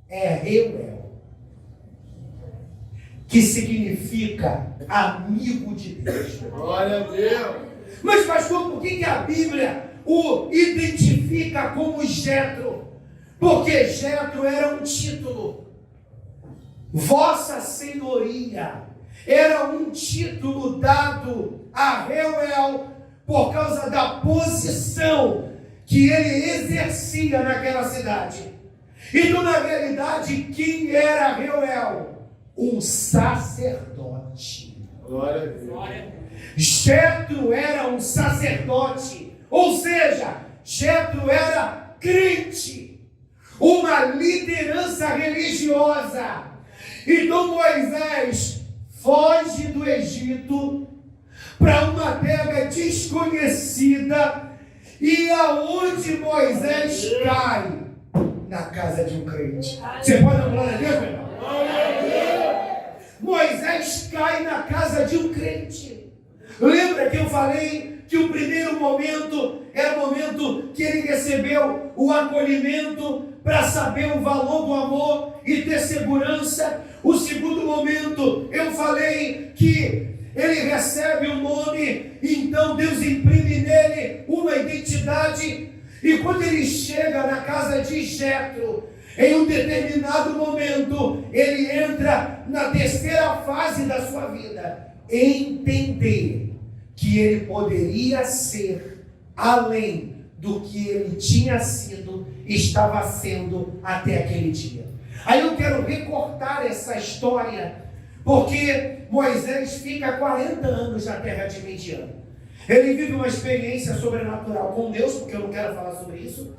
é Reuel, que significa amigo de Deus. Glória a Deus. Mas pastor, por que a Bíblia o identifica como Jetro? Porque Jetro era um título. Vossa Senhoria era um título dado a Reuel por causa da posição que ele exercia naquela cidade. Então, na realidade, quem era Reuel? Um sacerdote. Glória a Deus. Jetro era um sacerdote, ou seja, Jetro era crente, uma liderança religiosa. Então Moisés foge do Egito para uma terra desconhecida, e aonde Moisés cai? Na casa de um crente. Você pode dar glória a Deus, meu irmão? Moisés cai na casa de um crente. Lembra que eu falei que o primeiro momento era o momento que ele recebeu o acolhimento para saber o valor do amor e ter segurança? O segundo momento, eu falei que ele recebe o nome, então Deus imprime nele uma identidade, e quando ele chega na casa de Jetro, em um determinado momento, ele entra na terceira fase da sua vida, entender que ele poderia ser além do que ele tinha sido, estava sendo até aquele dia. Aí eu quero recortar essa história, porque Moisés fica 40 anos na terra de Midian. Ele vive uma experiência sobrenatural com Deus, porque eu não quero falar sobre isso.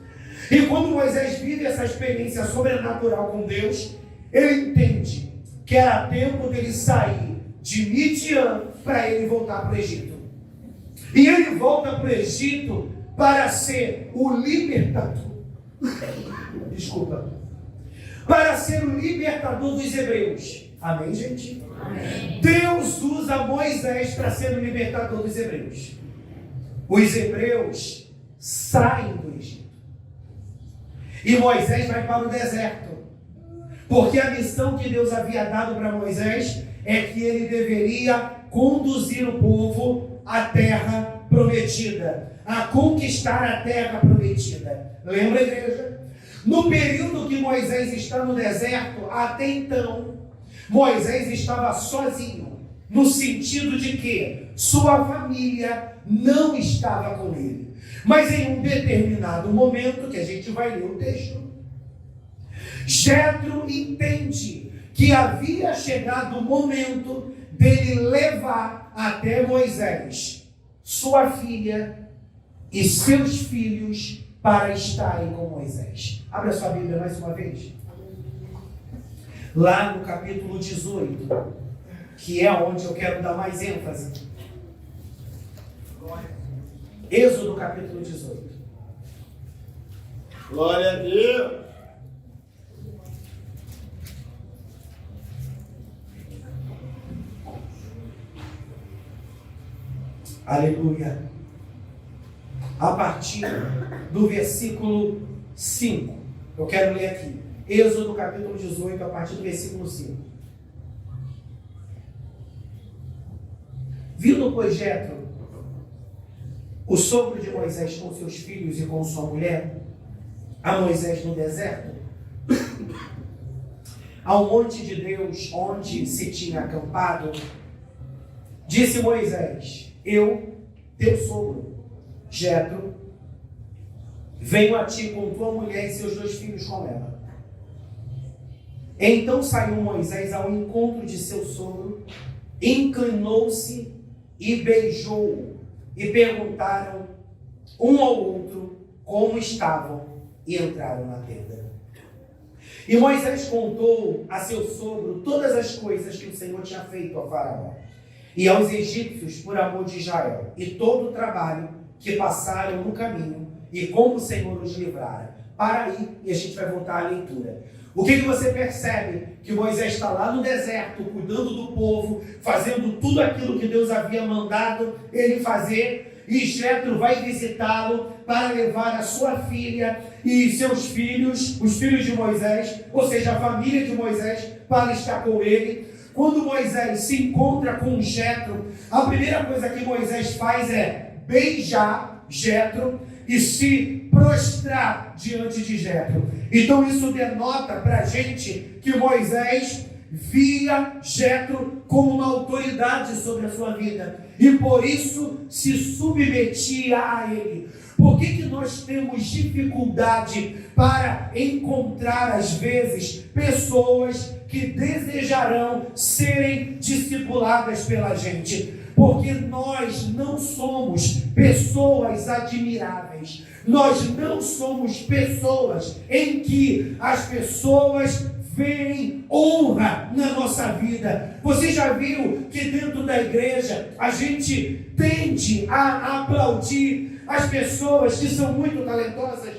E quando Moisés vive essa experiência sobrenatural com Deus, ele entende que era tempo dele sair de Midian para ele voltar para o Egito. E ele volta para o Egito para ser o libertador. Para ser o libertador dos hebreus. Amém, gente? Amém. Deus usa Moisés para ser o libertador dos hebreus. Os hebreus saem do Egito. E Moisés vai para o deserto. Porque a missão que Deus havia dado para Moisés é que ele deveria conduzir o povo à terra prometida, a conquistar a terra prometida. Lembra, igreja? No período que Moisés está no deserto, até então, Moisés estava sozinho, no sentido de que sua família não estava com ele. Mas em um determinado momento, que a gente vai ler o texto, Jetro entende que havia chegado o momento dele levar até Moisés sua filha e seus filhos para estarem com Moisés. Abra sua Bíblia mais uma vez. Lá no capítulo 18, que é onde eu quero dar mais ênfase. Êxodo capítulo 18. Glória a Deus. Aleluia. A partir do versículo 5. Eu quero ler aqui. Êxodo capítulo 18, a partir do versículo 5. Vindo, pois, Jetro, o sogro de Moisés com seus filhos e com sua mulher, a Moisés no deserto, ao monte de Deus, onde se tinha acampado, disse Moisés: eu, teu sogro, Jetro, venho a ti com tua mulher e seus 2 filhos com ela. Então saiu Moisés ao encontro de seu sogro, inclinou-se e beijou-o, e perguntaram um ao outro como estavam, e entraram na tenda. E Moisés contou a seu sogro todas as coisas que o Senhor tinha feito a Faraó e aos egípcios por amor de Israel, e todo o trabalho que passaram no caminho, e como o Senhor os livrara. Para aí, e a gente vai voltar à leitura. O que você percebe? Que Moisés está lá no deserto, cuidando do povo, fazendo tudo aquilo que Deus havia mandado ele fazer, e Jetro vai visitá-lo para levar a sua filha e seus filhos, os filhos de Moisés, ou seja, a família de Moisés, para estar com ele. Quando Moisés se encontra com Jetro, a primeira coisa que Moisés faz é beijar Jetro e se prostrar diante de Jetro. Então isso denota para a gente que Moisés via Jetro como uma autoridade sobre a sua vida e por isso se submetia a ele. Por que nós temos dificuldade para encontrar, às vezes, pessoas que desejarão serem discipuladas pela gente? Porque nós não somos pessoas admiráveis. Nós não somos pessoas em que as pessoas veem honra na nossa vida. Você já viu que dentro da igreja a gente tende a aplaudir as pessoas que são muito talentosas?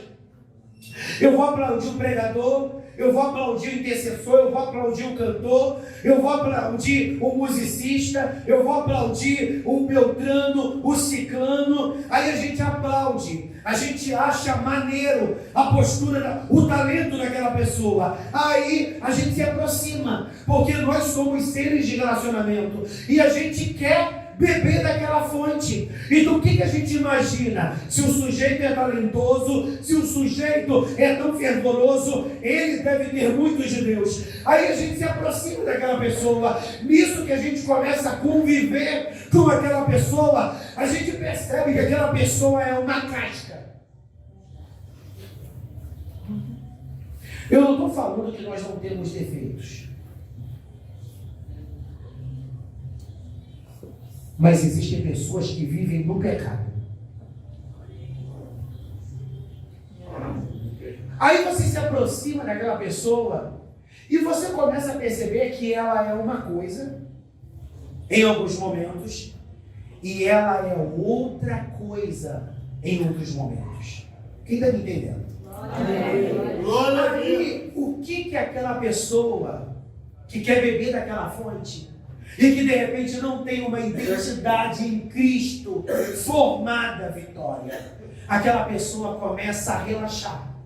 Eu vou aplaudir o pregador, eu vou aplaudir o intercessor, eu vou aplaudir o cantor, eu vou aplaudir o musicista, eu vou aplaudir o beltrano, o ciclano. Aí a gente aplaude, a gente acha maneiro a postura, o talento daquela pessoa. Aí a gente se aproxima, porque nós somos seres de relacionamento e a gente quer beber daquela fonte. Então o que a gente imagina? Se o sujeito é talentoso, se o sujeito é tão fervoroso, ele deve ter muitos de Deus. Aí a gente se aproxima daquela pessoa. Nisso que a gente começa a conviver com aquela pessoa, a gente percebe que aquela pessoa é uma casca. Eu não estou falando que nós não temos defeitos, mas existem pessoas que vivem no pecado. Aí você se aproxima daquela pessoa e você começa a perceber que ela é uma coisa em alguns momentos e ela é outra coisa em outros momentos. Quem está me entendendo? Aí, o que aquela pessoa que quer beber daquela fonte e que de repente não tem uma identidade em Cristo formada, Vitória, aquela pessoa começa a relaxar.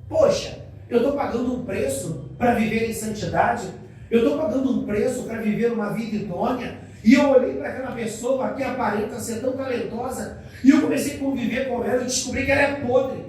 Poxa, eu estou pagando um preço para viver em santidade, eu estou pagando um preço para viver uma vida idônea, e eu olhei para aquela pessoa que aparenta ser tão talentosa, e eu comecei a conviver com ela, eu descobri que ela é podre,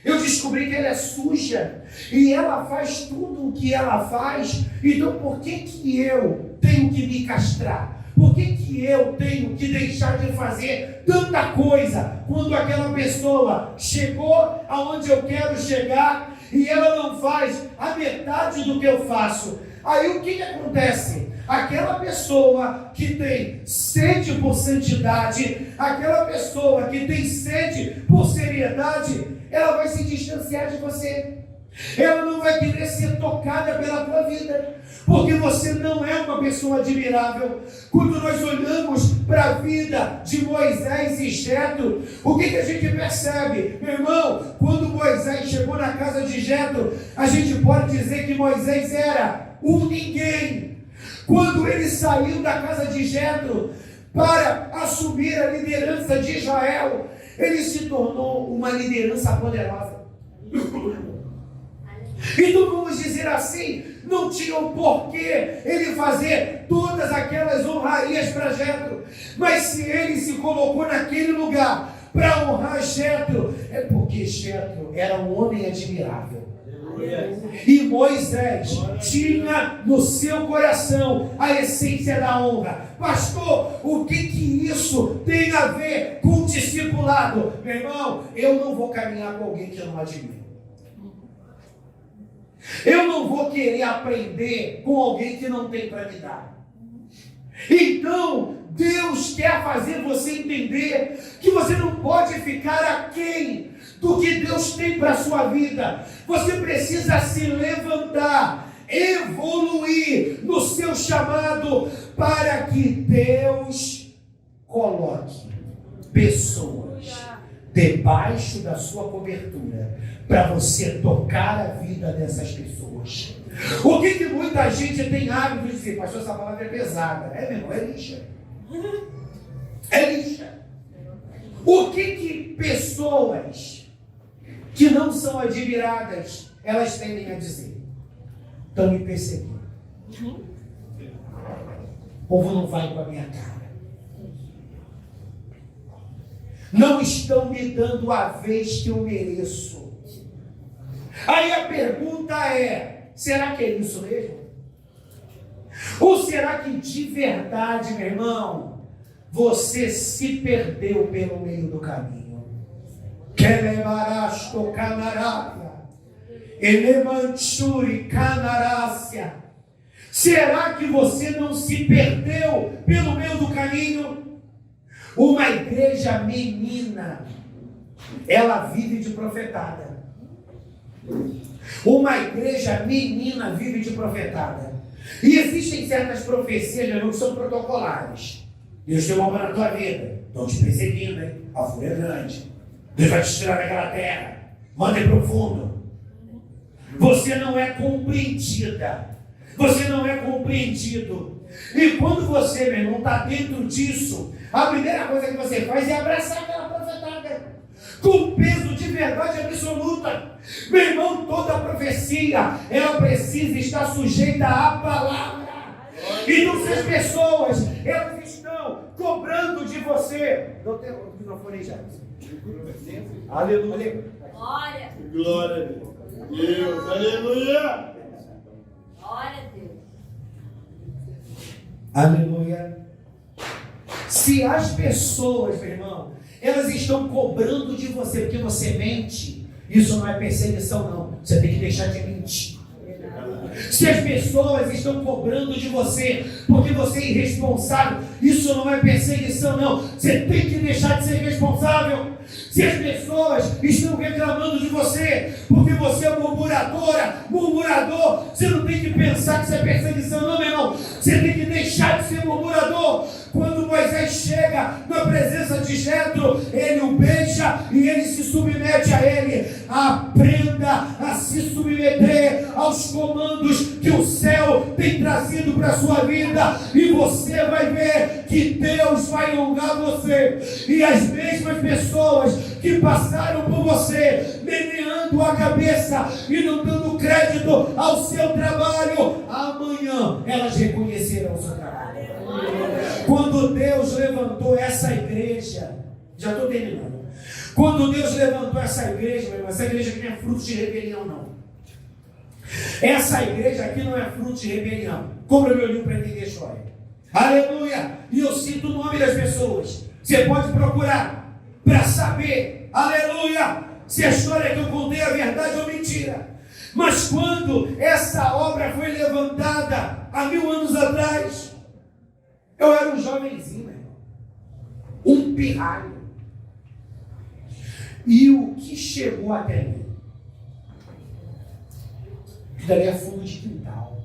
eu descobri que ela é suja, e ela faz tudo o que ela faz. Então por que eu tenho que me castrar? Por que eu tenho que deixar de fazer tanta coisa quando aquela pessoa chegou aonde eu quero chegar e ela não faz a metade do que eu faço? Aí o que acontece? Aquela pessoa que tem sede por santidade, aquela pessoa que tem sede por seriedade, ela vai se distanciar de você. Ela não vai querer ser tocada pela tua vida, porque você não é uma pessoa admirável. Quando nós olhamos para a vida de Moisés e Jetro, o que a gente percebe? Meu irmão, quando Moisés chegou na casa de Jetro, a gente pode dizer que Moisés era um ninguém. Quando ele saiu da casa de Jetro para assumir a liderança de Israel, ele se tornou uma liderança poderosa. Então vamos dizer assim, não tinha o porquê ele fazer todas aquelas honrarias para Jetro, mas se ele se colocou naquele lugar para honrar Jetro, é porque Jetro era um homem admirável. E Moisés tinha no seu coração a essência da honra. Pastor, o que isso tem a ver com discipulado? Meu irmão, eu não vou caminhar com alguém que eu não admiro. Eu não vou querer aprender com alguém que não tem para me dar. Então, Deus quer fazer você entender que você não pode ficar aquém do que Deus tem para a sua vida. Você precisa se levantar, evoluir no seu chamado, para que Deus coloque pessoas debaixo da sua cobertura, para você tocar a vida dessas pessoas. O que muita gente tem hábito de dizer? Pastor, essa palavra é pesada. É, meu irmão, é lixa. É lixa. O que pessoas que não são admiradas, elas tendem a dizer? Estão me perseguindo. O povo não vai com a minha cara. Não estão me dando a vez que eu mereço. Aí a pergunta é, será que é isso mesmo? Ou será que de verdade, meu irmão, você se perdeu pelo meio do caminho? Kelebarasto canarácia, elemanchuri canarácia. Será que você não se perdeu pelo meio do caminho? Uma igreja menina, ela vive de profetada. Uma igreja menina vive de profetada. E existem certas profecias, meu irmão, que são protocolares. Deus tem uma obra na tua vida. Estão te perseguindo, hein? A fúria é grande. Deus vai te tirar daquela terra. Manda profundo. Você não é compreendida. Você não é compreendido. E quando você, meu irmão, está dentro disso, a primeira coisa que você faz é abraçar aquela profetada com peso de verdade absoluta. Meu irmão, toda profecia, ela precisa estar sujeita à palavra. Então, se as pessoas, elas estão cobrando de você, não tem o microfone aí já. Aleluia. Glória. Glória a Deus. Deus, aleluia. Glória a Deus. Aleluia. Se as pessoas, meu irmão, elas estão cobrando de você porque você mente, isso não é perseguição, não. Você tem que deixar de mentir. Se as pessoas estão cobrando de você porque você é irresponsável, isso não é perseguição, não. Você tem que deixar de ser responsável. Se as pessoas estão reclamando de você porque você é murmuradora, murmurador, você não tem que pensar que isso é perseguição, não, meu irmão. Você tem que deixar de ser murmurador. Quando Moisés chega na presença de Jetro, ele o beija e ele se submete a ele. Aprenda a se submeter aos comandos que o céu tem trazido para a sua vida, e você vai ver que Deus vai honrar você. E as mesmas pessoas que passaram por você, meneando a cabeça e não dando crédito ao seu trabalho, amanhã elas reconhecerão o seu trabalho. Quando Deus levantou essa igreja, já estou terminando. Quando Deus levantou essa igreja, meu irmão, essa igreja aqui não é fruto de rebelião, não. Essa igreja aqui não é fruto de rebelião. Cobra meu olho para entender a história. Aleluia! E eu cito o nome das pessoas. Você pode procurar para saber, aleluia, se a história que eu contei é verdade ou mentira. Mas quando essa obra foi levantada há 1000 anos atrás, eu era um jovenzinho, meu irmão, um pirralho. E o que chegou até mim? Aquilo dali é fundo de quintal.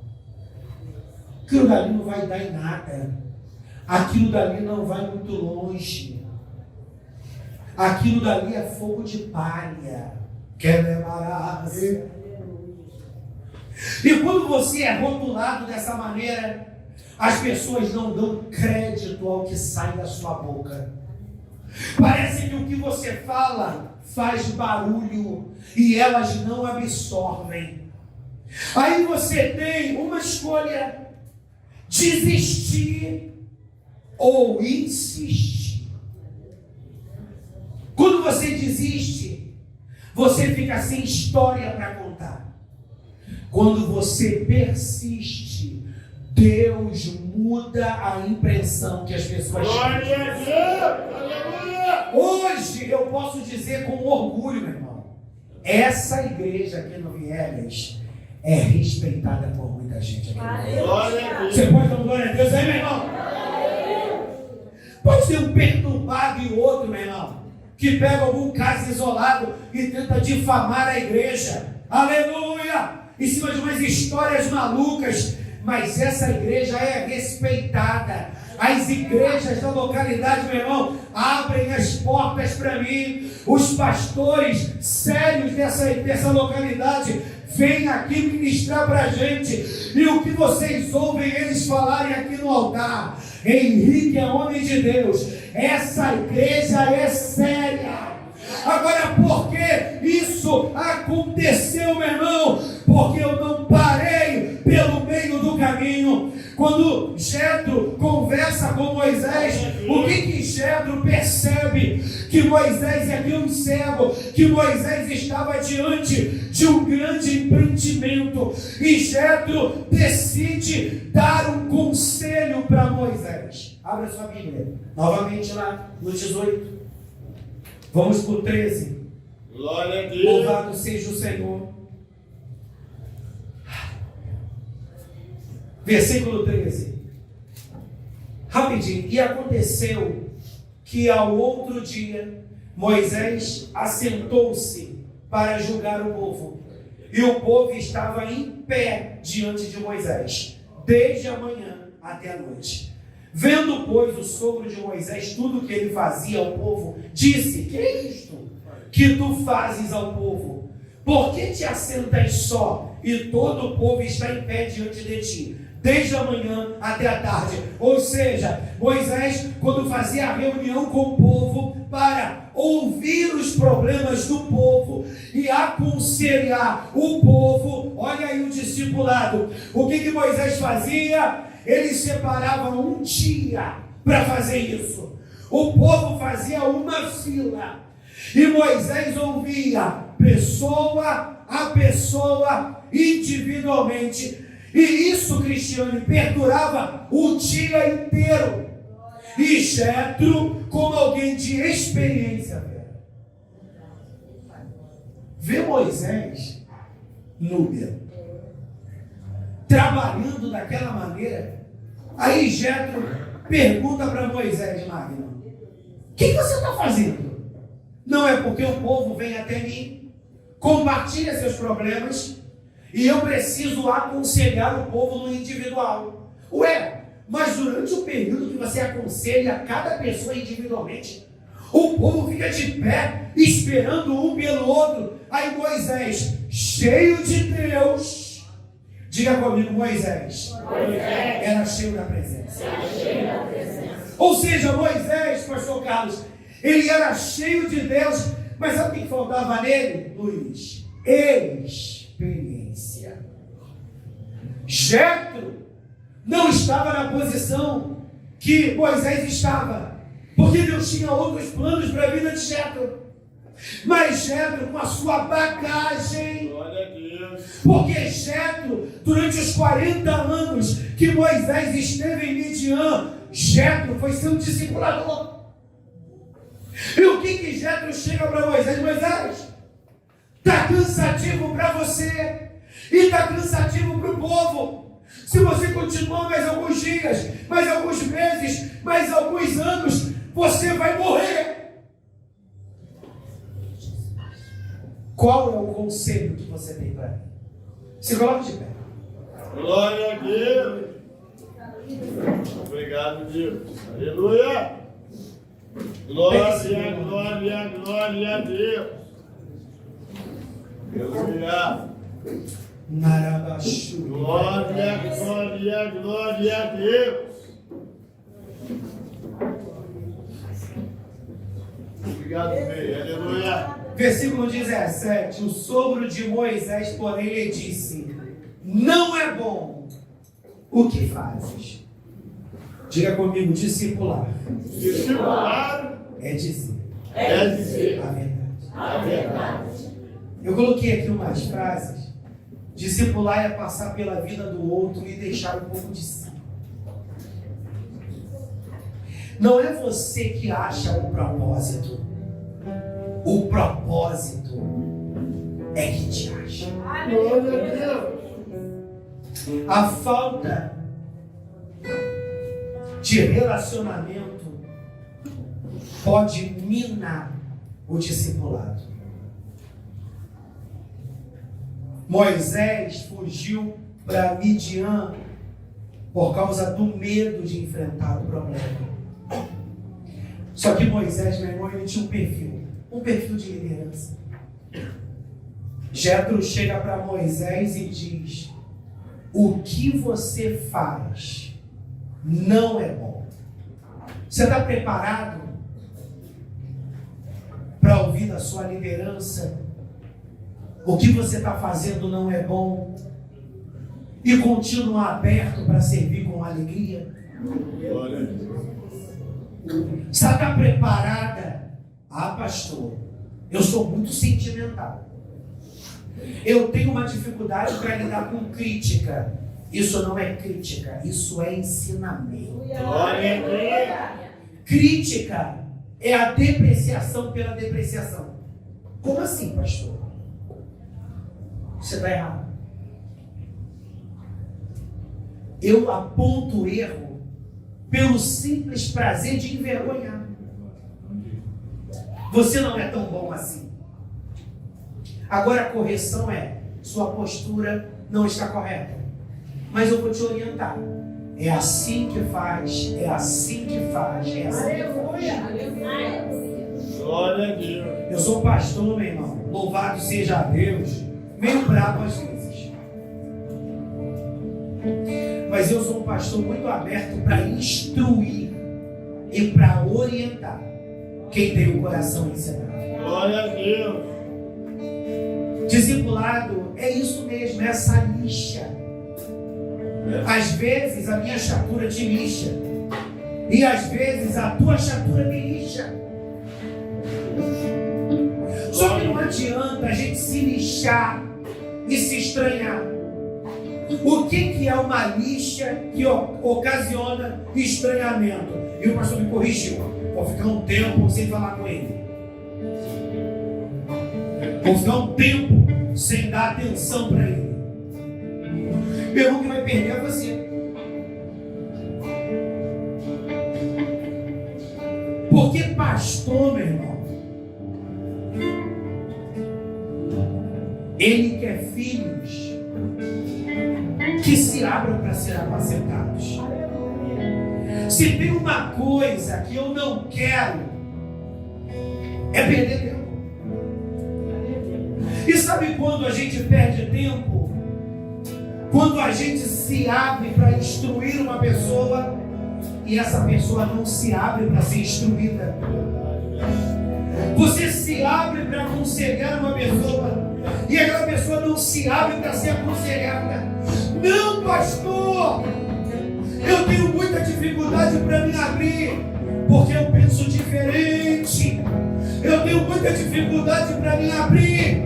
Aquilo dali não vai dar em nada. Aquilo dali não vai muito longe. Aquilo dali é fogo de palha. Quer levar. E quando você é rotulado dessa maneira, as pessoas não dão crédito ao que sai da sua boca. Parece que o que você fala faz barulho e elas não absorvem. Aí você tem uma escolha: desistir ou insistir. Quando você desiste, você fica sem história para contar. Quando você persiste, Deus muda a impressão que as pessoas têm. Glória a Deus. Aleluia. Hoje eu posso dizer com orgulho, meu irmão, essa igreja aqui no Viegas é respeitada por muita gente aqui. Glória a Deus. Você pode dar glória a Deus aí, meu irmão? Pode ser um perturbado e outro, meu irmão, que pega algum caso isolado e tenta difamar a igreja. Aleluia! Em cima de umas histórias malucas. Mas essa igreja é respeitada. As igrejas da localidade, meu irmão, abrem as portas para mim. Os pastores sérios dessa localidade vêm aqui ministrar para a gente. E o que vocês ouvem eles falarem aqui no altar: Henrique é homem de Deus. Essa igreja é séria. Agora, por que isso aconteceu, meu irmão? Porque eu não parei pelo meio do caminho. Quando Jetro conversa com Moisés, o que Jetro percebe? Que Moisés é aqui um cego, que Moisés estava diante de um grande empreendimento. E Jetro decide dar um conselho para Moisés. Abra sua Bíblia, novamente lá no 18. Vamos para o 13. Glória a Deus. Louvado seja o Senhor. Versículo 13. Rapidinho. E aconteceu que ao outro dia Moisés assentou-se para julgar o povo. E o povo estava em pé diante de Moisés, desde a manhã até a noite. Vendo, pois, o sogro de Moisés tudo o que ele fazia ao povo, disse: que é isto que tu fazes ao povo? Por que te assentas só e todo o povo está em pé diante de ti, desde a manhã até a tarde? Ou seja, Moisés, quando fazia a reunião com o povo para ouvir os problemas do povo e aconselhar o povo, olha aí o discipulado, o que Moisés fazia? Ele separava um dia para fazer isso. O povo fazia uma fila e Moisés ouvia pessoa a pessoa, individualmente. E isso, Cristiane, perdurava o dia inteiro. E Jetro, como alguém de experiência, vê Moisés núbia, trabalhando daquela maneira. Aí Jetro pergunta para Moisés, Magno: o que você está fazendo? Não é porque o povo vem até mim, compartilha seus problemas, e eu preciso aconselhar o povo no individual. Ué, mas durante o período que você aconselha cada pessoa individualmente, o povo fica de pé, esperando um pelo outro. Aí Moisés, cheio de Deus, diga comigo, Moisés era cheio da presença. Ou seja, Moisés, pastor Carlos, ele era cheio de Deus, mas sabe o que faltava nele, Luiz? Experiência. Jetro não estava na posição que Moisés estava, porque Deus tinha outros planos para a vida de Jetro. Mas Jetro, com a sua bagagem, glória a Deus, porque Jetro, durante os 40 anos que Moisés esteve em Midian, Jetro foi seu discipulador. E o que Jetro chega para Moisés? Moisés, está cansativo para você e está cansativo para o povo. Se você continuar mais alguns dias, mais alguns meses, mais alguns anos, você vai morrer. Qual é o conselho que você tem para mim? Se coloque de pé. glória a Deus. Obrigado, Deus. Aleluia. Glória, glória, glória a Deus. Aleluia. Narabaxu. Glória, glória, glória a Deus. Obrigado, Bem. Aleluia. Versículo 17. O sogro de Moisés, porém, lhe disse: não é bom o que fazes. Diga comigo, discipular. Discipular É dizer é dizer a verdade. a verdade. Eu coloquei aqui umas frases. Discipular é passar pela vida do outro e deixar um pouco de si. Não é você que acha o propósito. O propósito é que te acha. Glória a Deus. A falta de relacionamento pode minar o discipulado. Moisés fugiu para Midian por causa do medo de enfrentar o problema. Só que Moisés, meu irmão, ele tinha um perfil de liderança. Jetro chega para Moisés e diz: o que você faz não é bom. Você está preparado para ouvir da sua liderança? O que você está fazendo não é bom? E continuar aberto para servir com alegria? Glória a Deus. Você está preparada? Ah, pastor, eu sou muito sentimental. Eu tenho uma dificuldade para lidar com crítica. Isso não é crítica, isso é ensinamento. Glória a Deus. Crítica é a depreciação pela depreciação. Como assim, pastor? Você está errado. Eu aponto o erro pelo simples prazer de envergonhar. Você não é tão bom assim. Agora a correção é: sua postura não está correta. Mas eu vou te orientar. É assim que faz, é assim que faz, é assim que faz. Glória a Deus. Eu sou pastor, meu irmão. louvado seja a Deus, meio bravo às vezes. Mas eu sou um pastor muito aberto para instruir e para orientar quem tem o coração ensinado. Glória a Deus. Discipulado é isso mesmo, é essa lixa. Às vezes a minha chatura te lixa, e às vezes a tua chatura me lixa. Só que não adianta a gente se lixar e se estranhar. O que é uma lixa que ocasiona estranhamento? E o pastor me corrigiu. Vou ficar um tempo sem falar com ele. Vou ficar um tempo sem dar atenção para ele. Meu irmão, que vai perder é você. Porque pastor, meu irmão, ele quer filhos que se abram para ser apacentados. Se tem uma coisa que eu não quero, é perder tempo. E sabe quando a gente perde tempo? Quando a gente se abre para instruir uma pessoa e essa pessoa não se abre para ser instruída. Você se abre para aconselhar uma pessoa e aquela pessoa não se abre para ser aconselhada. Não, pastor! Eu tenho muita dificuldade para me abrir, porque eu penso diferente. Eu tenho muita dificuldade para me abrir,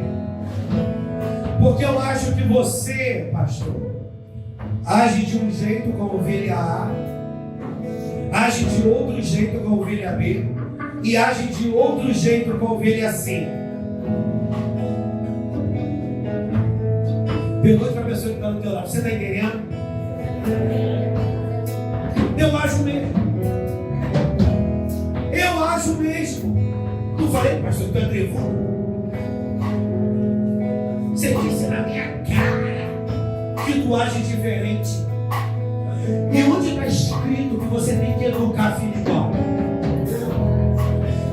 porque eu acho que você, pastor, age de um jeito com a ovelha A, age de outro jeito com a ovelha B e age de outro jeito com a ovelha C. Pergunta para a pessoa que está do teu lado: você está entendendo? Eu acho mesmo. Eu acho mesmo. Não falei, pastor, que tu é trevoso? Você disse na minha cara que tu age diferente. E onde está escrito que você tem que educar filho igual?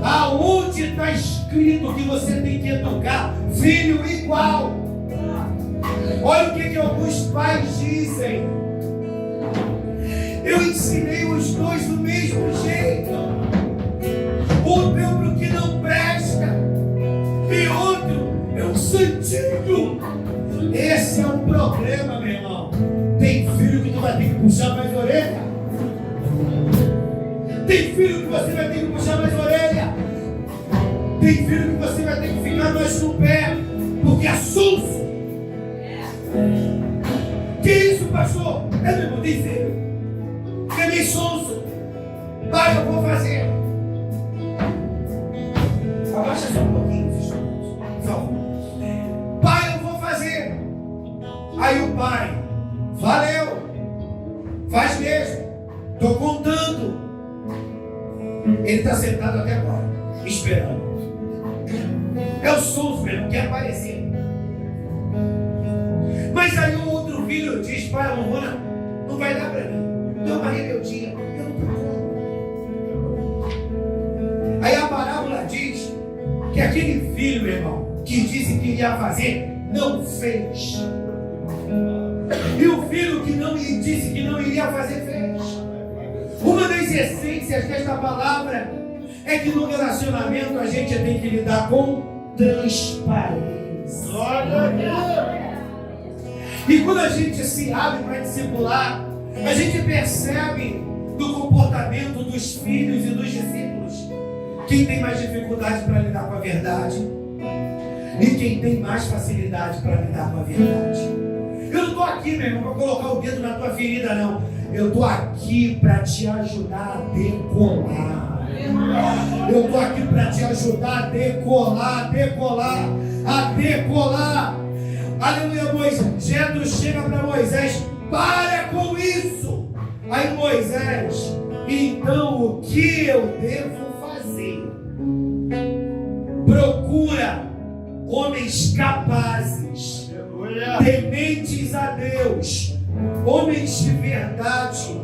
Aonde está escrito que você tem que educar filho igual? Olha o que alguns pais dizem. Eu ensinei os dois do mesmo jeito. Um deu para o que não presta e outro é um santinho. Esse é um problema, meu irmão. Tem filho que tu vai ter que puxar mais orelha. Tem filho que você vai ter que puxar mais orelha. Tem filho que você vai ter que ficar mais no pé, porque é sonso. Que isso, pastor? É meu irmão, tem filho que é meio sonso. Pai, eu vou fazer. Abaixa só um pouquinho, por favor. Pai, eu vou fazer. Aí o pai: valeu, faz mesmo, estou contando. Ele está sentado até agora, esperando. É o sonso, ele não quer aparecer. Mas aí o outro filho diz: pai, eu não vou não vai dar para mim. Deu uma rebeldia, eu não estou com. Aí a parábola diz que aquele filho, meu irmão, que disse que ia fazer, não fez. E o filho que não disse que não iria fazer, fez. Uma das essências desta palavra é que no relacionamento a gente tem que lidar com transparência. Glória a Deus. E quando a gente se abre para discipular, a gente percebe do comportamento dos filhos e dos discípulos quem tem mais dificuldade para lidar com a verdade e quem tem mais facilidade para lidar com a verdade. Eu não estou aqui, meu irmão, para colocar o dedo na tua ferida, não. Eu estou aqui para te ajudar a decolar. Eu estou aqui para te ajudar a decolar, a decolar. Aleluia, Moisés. Jetro chega para Moisés: para com isso. Aí Moisés: então o que eu devo fazer? Procura homens capazes, tementes a Deus, homens de verdade,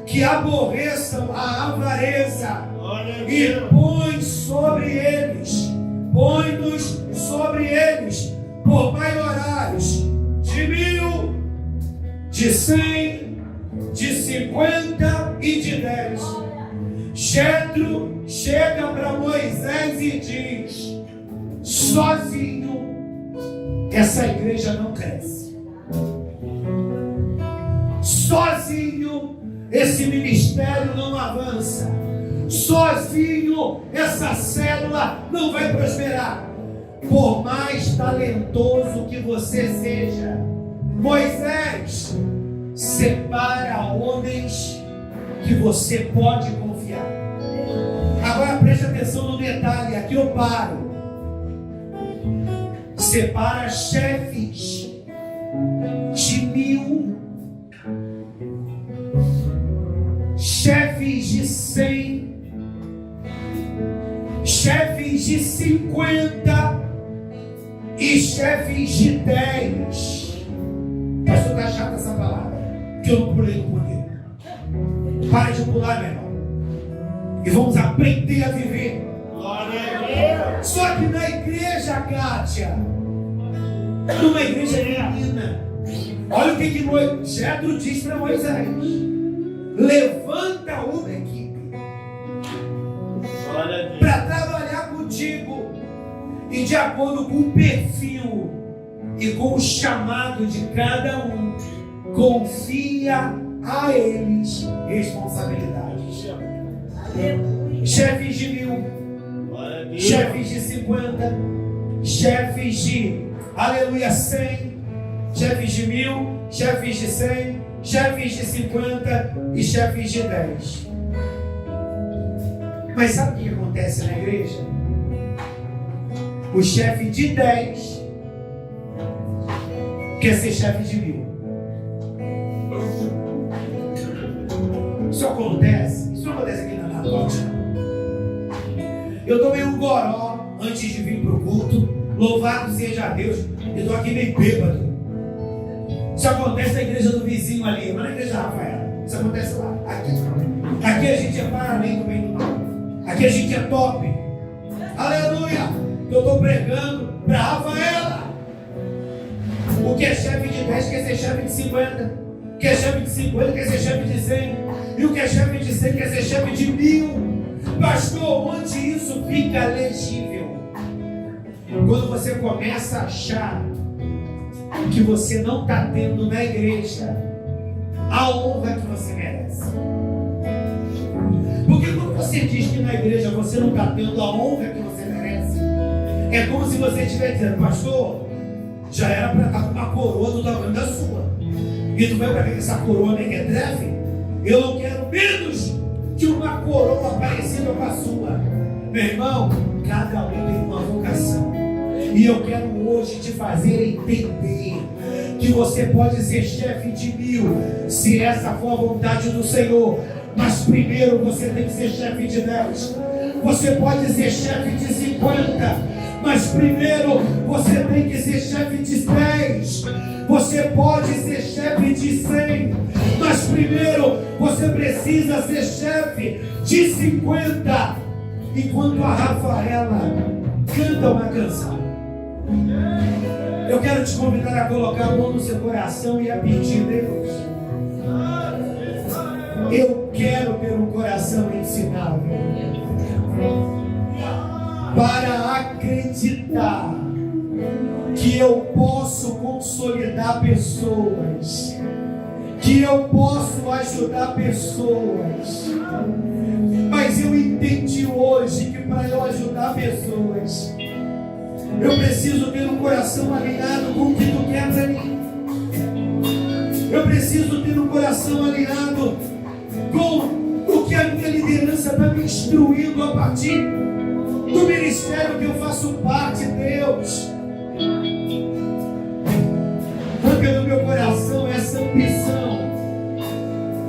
que aborreçam a avareza, e põe sobre eles, põe-nos sobre eles por maiorais de 1000, de 100, de 50 e de 10. Jetro chega para Moisés e diz: sozinho essa igreja não cresce. Sozinho esse ministério não avança. Sozinho essa célula não vai prosperar. Por mais talentoso que você seja, Moisés, separa homens que você pode confiar. Agora preste atenção no detalhe, aqui eu paro. Separa chefes de 1000, chefes de 100, chefes de 50 e chefes de 10. Pastor, tá chata essa palavra, que eu não pulei no poder. Para de pular, meu irmão, e vamos aprender a viver. Só que na igreja, Kátia, numa igreja menina, olha o que Jetro diz para Moisés: levanta uma equipe para trabalhar contigo e de acordo com o perfil e com o chamado de cada um, confia a eles responsabilidades. Chefes de 1000, chefes de 50, chefes de, aleluia, 100, chefes de 1000, chefes de 100, chefes de 50 e chefes de 10. Mas sabe o que acontece na igreja? O chefe de 10 quer ser chefe de 1000. Isso acontece aqui na Norte. Eu tomei um goró antes de vir para o culto. Louvado seja Deus. Eu estou aqui meio bêbado. Isso acontece na igreja do vizinho ali, mas na igreja da Rafaela. Isso acontece lá. Aqui a gente é para além do bem e do mal. Aqui a gente é top. Aleluia! Eu estou pregando para Rafaela. O que é chefe de 10 quer ser chefe de 50. O que é chefe de 50 quer ser chefe de 100. E o que é chefe de 100 quer ser chefe de 1000. Pastor, onde isso fica legível? Quando você começa a achar que você não está tendo na igreja a honra que você merece. Porque quando você diz que na igreja você não está tendo a honra que você merece, é como se você estivesse dizendo: pastor, já era para estar com uma coroa do tamanho da sua, e tu vai para ver que essa coroa mequetrefe? Eu não quero menos que uma coroa parecida com a sua. Meu irmão, cada um tem uma vocação. E eu quero hoje te fazer entender que você pode ser chefe de 1000, se essa for a vontade do Senhor. Mas primeiro você tem que ser chefe de 10. Você pode ser chefe de 50, mas primeiro você tem que ser chefe de 10. Você pode ser chefe de 100, mas primeiro você precisa ser chefe de 50. Enquanto a Rafaela canta uma canção, eu quero te convidar a colocar a mão no seu coração e a pedir: Deus, eu quero ter um coração ensinável para acreditar que eu posso consolidar pessoas, que eu posso ajudar pessoas. Mas eu entendi hoje que para eu ajudar pessoas, eu preciso ter um coração alinhado com o que tu quer para mim. Eu preciso ter um coração alinhado com o que a minha liderança está me instruindo a partir do ministério que eu faço parte, Deus. Porque no meu coração essa ambição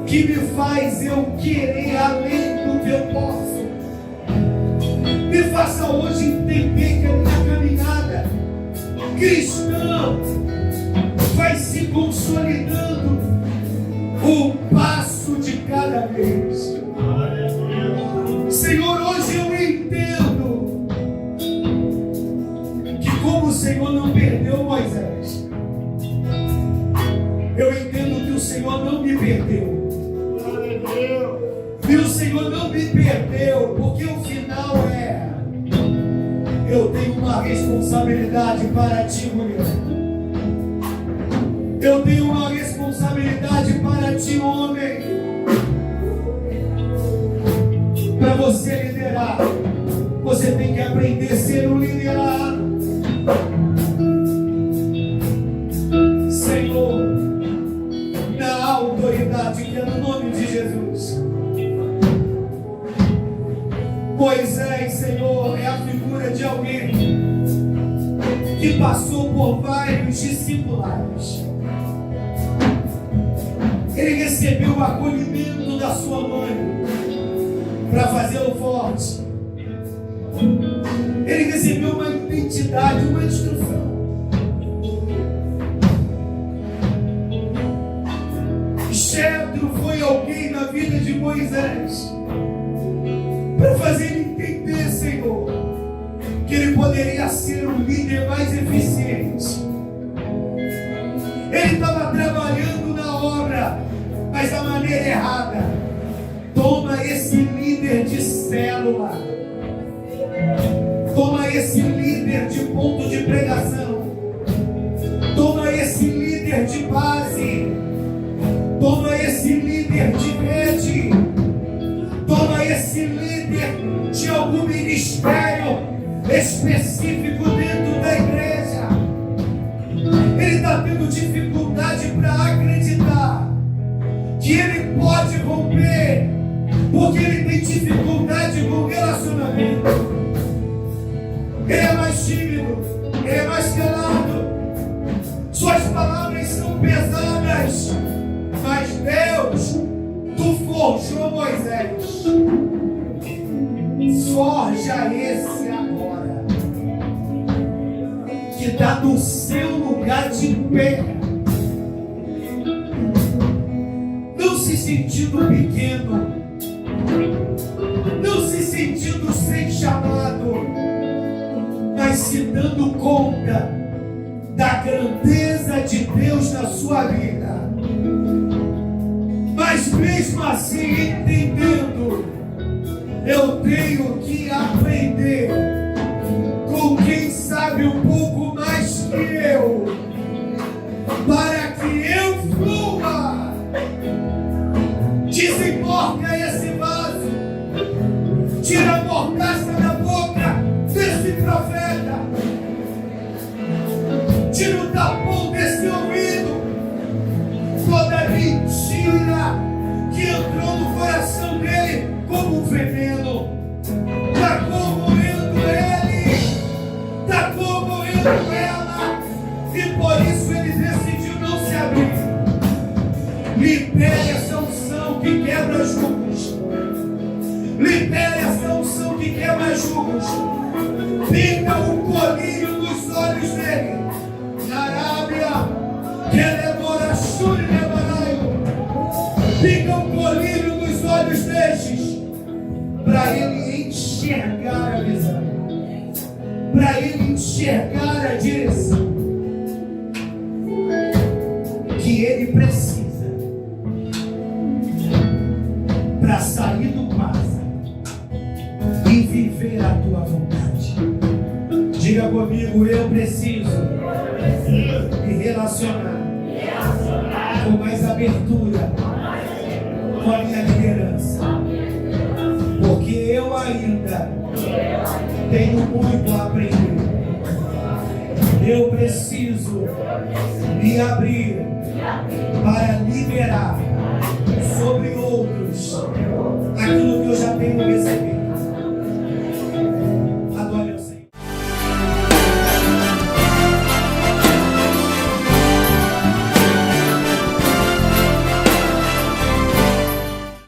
que me faz eu querer além do que eu posso. Me faça hoje entender que a minha caminhada cristã vai se consolidando um passo de cada vez. Senhor, hoje eu entendo que como percebeu Moisés. Eu entendo que o Senhor não me perdeu. E o Senhor não me perdeu, porque o final é: eu tenho uma responsabilidade para ti, mulher. Eu tenho uma responsabilidade para ti, homem. Para você liderar, você tem que aprender a ser um liderado. Senhor, na autoridade que é no nome de Jesus. Moisés, Senhor, é a figura de alguém que passou por vários discipulados. Ele recebeu o acolhimento da sua mãe para fazê-lo forte. Ele recebeu uma identidade, uma instrução. Jetro foi alguém na vida de Moisés para fazer ele entender, Senhor, que ele poderia ser o líder mais eficiente. Ele estava trabalhando na obra, mas da maneira errada. Toma esse líder de célula, toma esse líder de ponto de pregação, toma esse líder de base, toma esse líder de rede, toma esse líder de algum ministério específico dentro da igreja. Ele está tendo dificuldade para acreditar que ele pode romper, porque ele tem dificuldade com relacionamento. Ele é mais tímido, ele é mais calado, suas palavras são pesadas, mas Deus, tu forjou Moisés. Forja esse agora, que está no seu lugar de pé, não se sentindo pequeno, não se sentindo sem chamado, mas se dando conta da grandeza de Deus na sua vida, mas mesmo assim entendendo: eu tenho que aprender com quem sabe um pouco mais que eu, para que eu flua. Desemborca esse vaso, tira a mordaça da boca desse profeta, tira o tapão desse ouvido, toda mentira que entrou no coração dele como um veneno, está corroendo ele, está corroendo ela, e por isso ele decidiu não se abrir. Libere essa unção que quebra julgos, libere essa unção que quebra julgos, pinta o colírio nos olhos dele, na Arábia, que ele mora churi lebaraio, pinta o colírio nos olhos destes, para ele enxergar a visão, para ele enxergar a direção que ele precisa para sair do passo e viver a tua vontade. Diga comigo: eu preciso me relacionar com mais abertura com a minha liderança, porque eu ainda tenho muito a aprender. Eu preciso me abrir para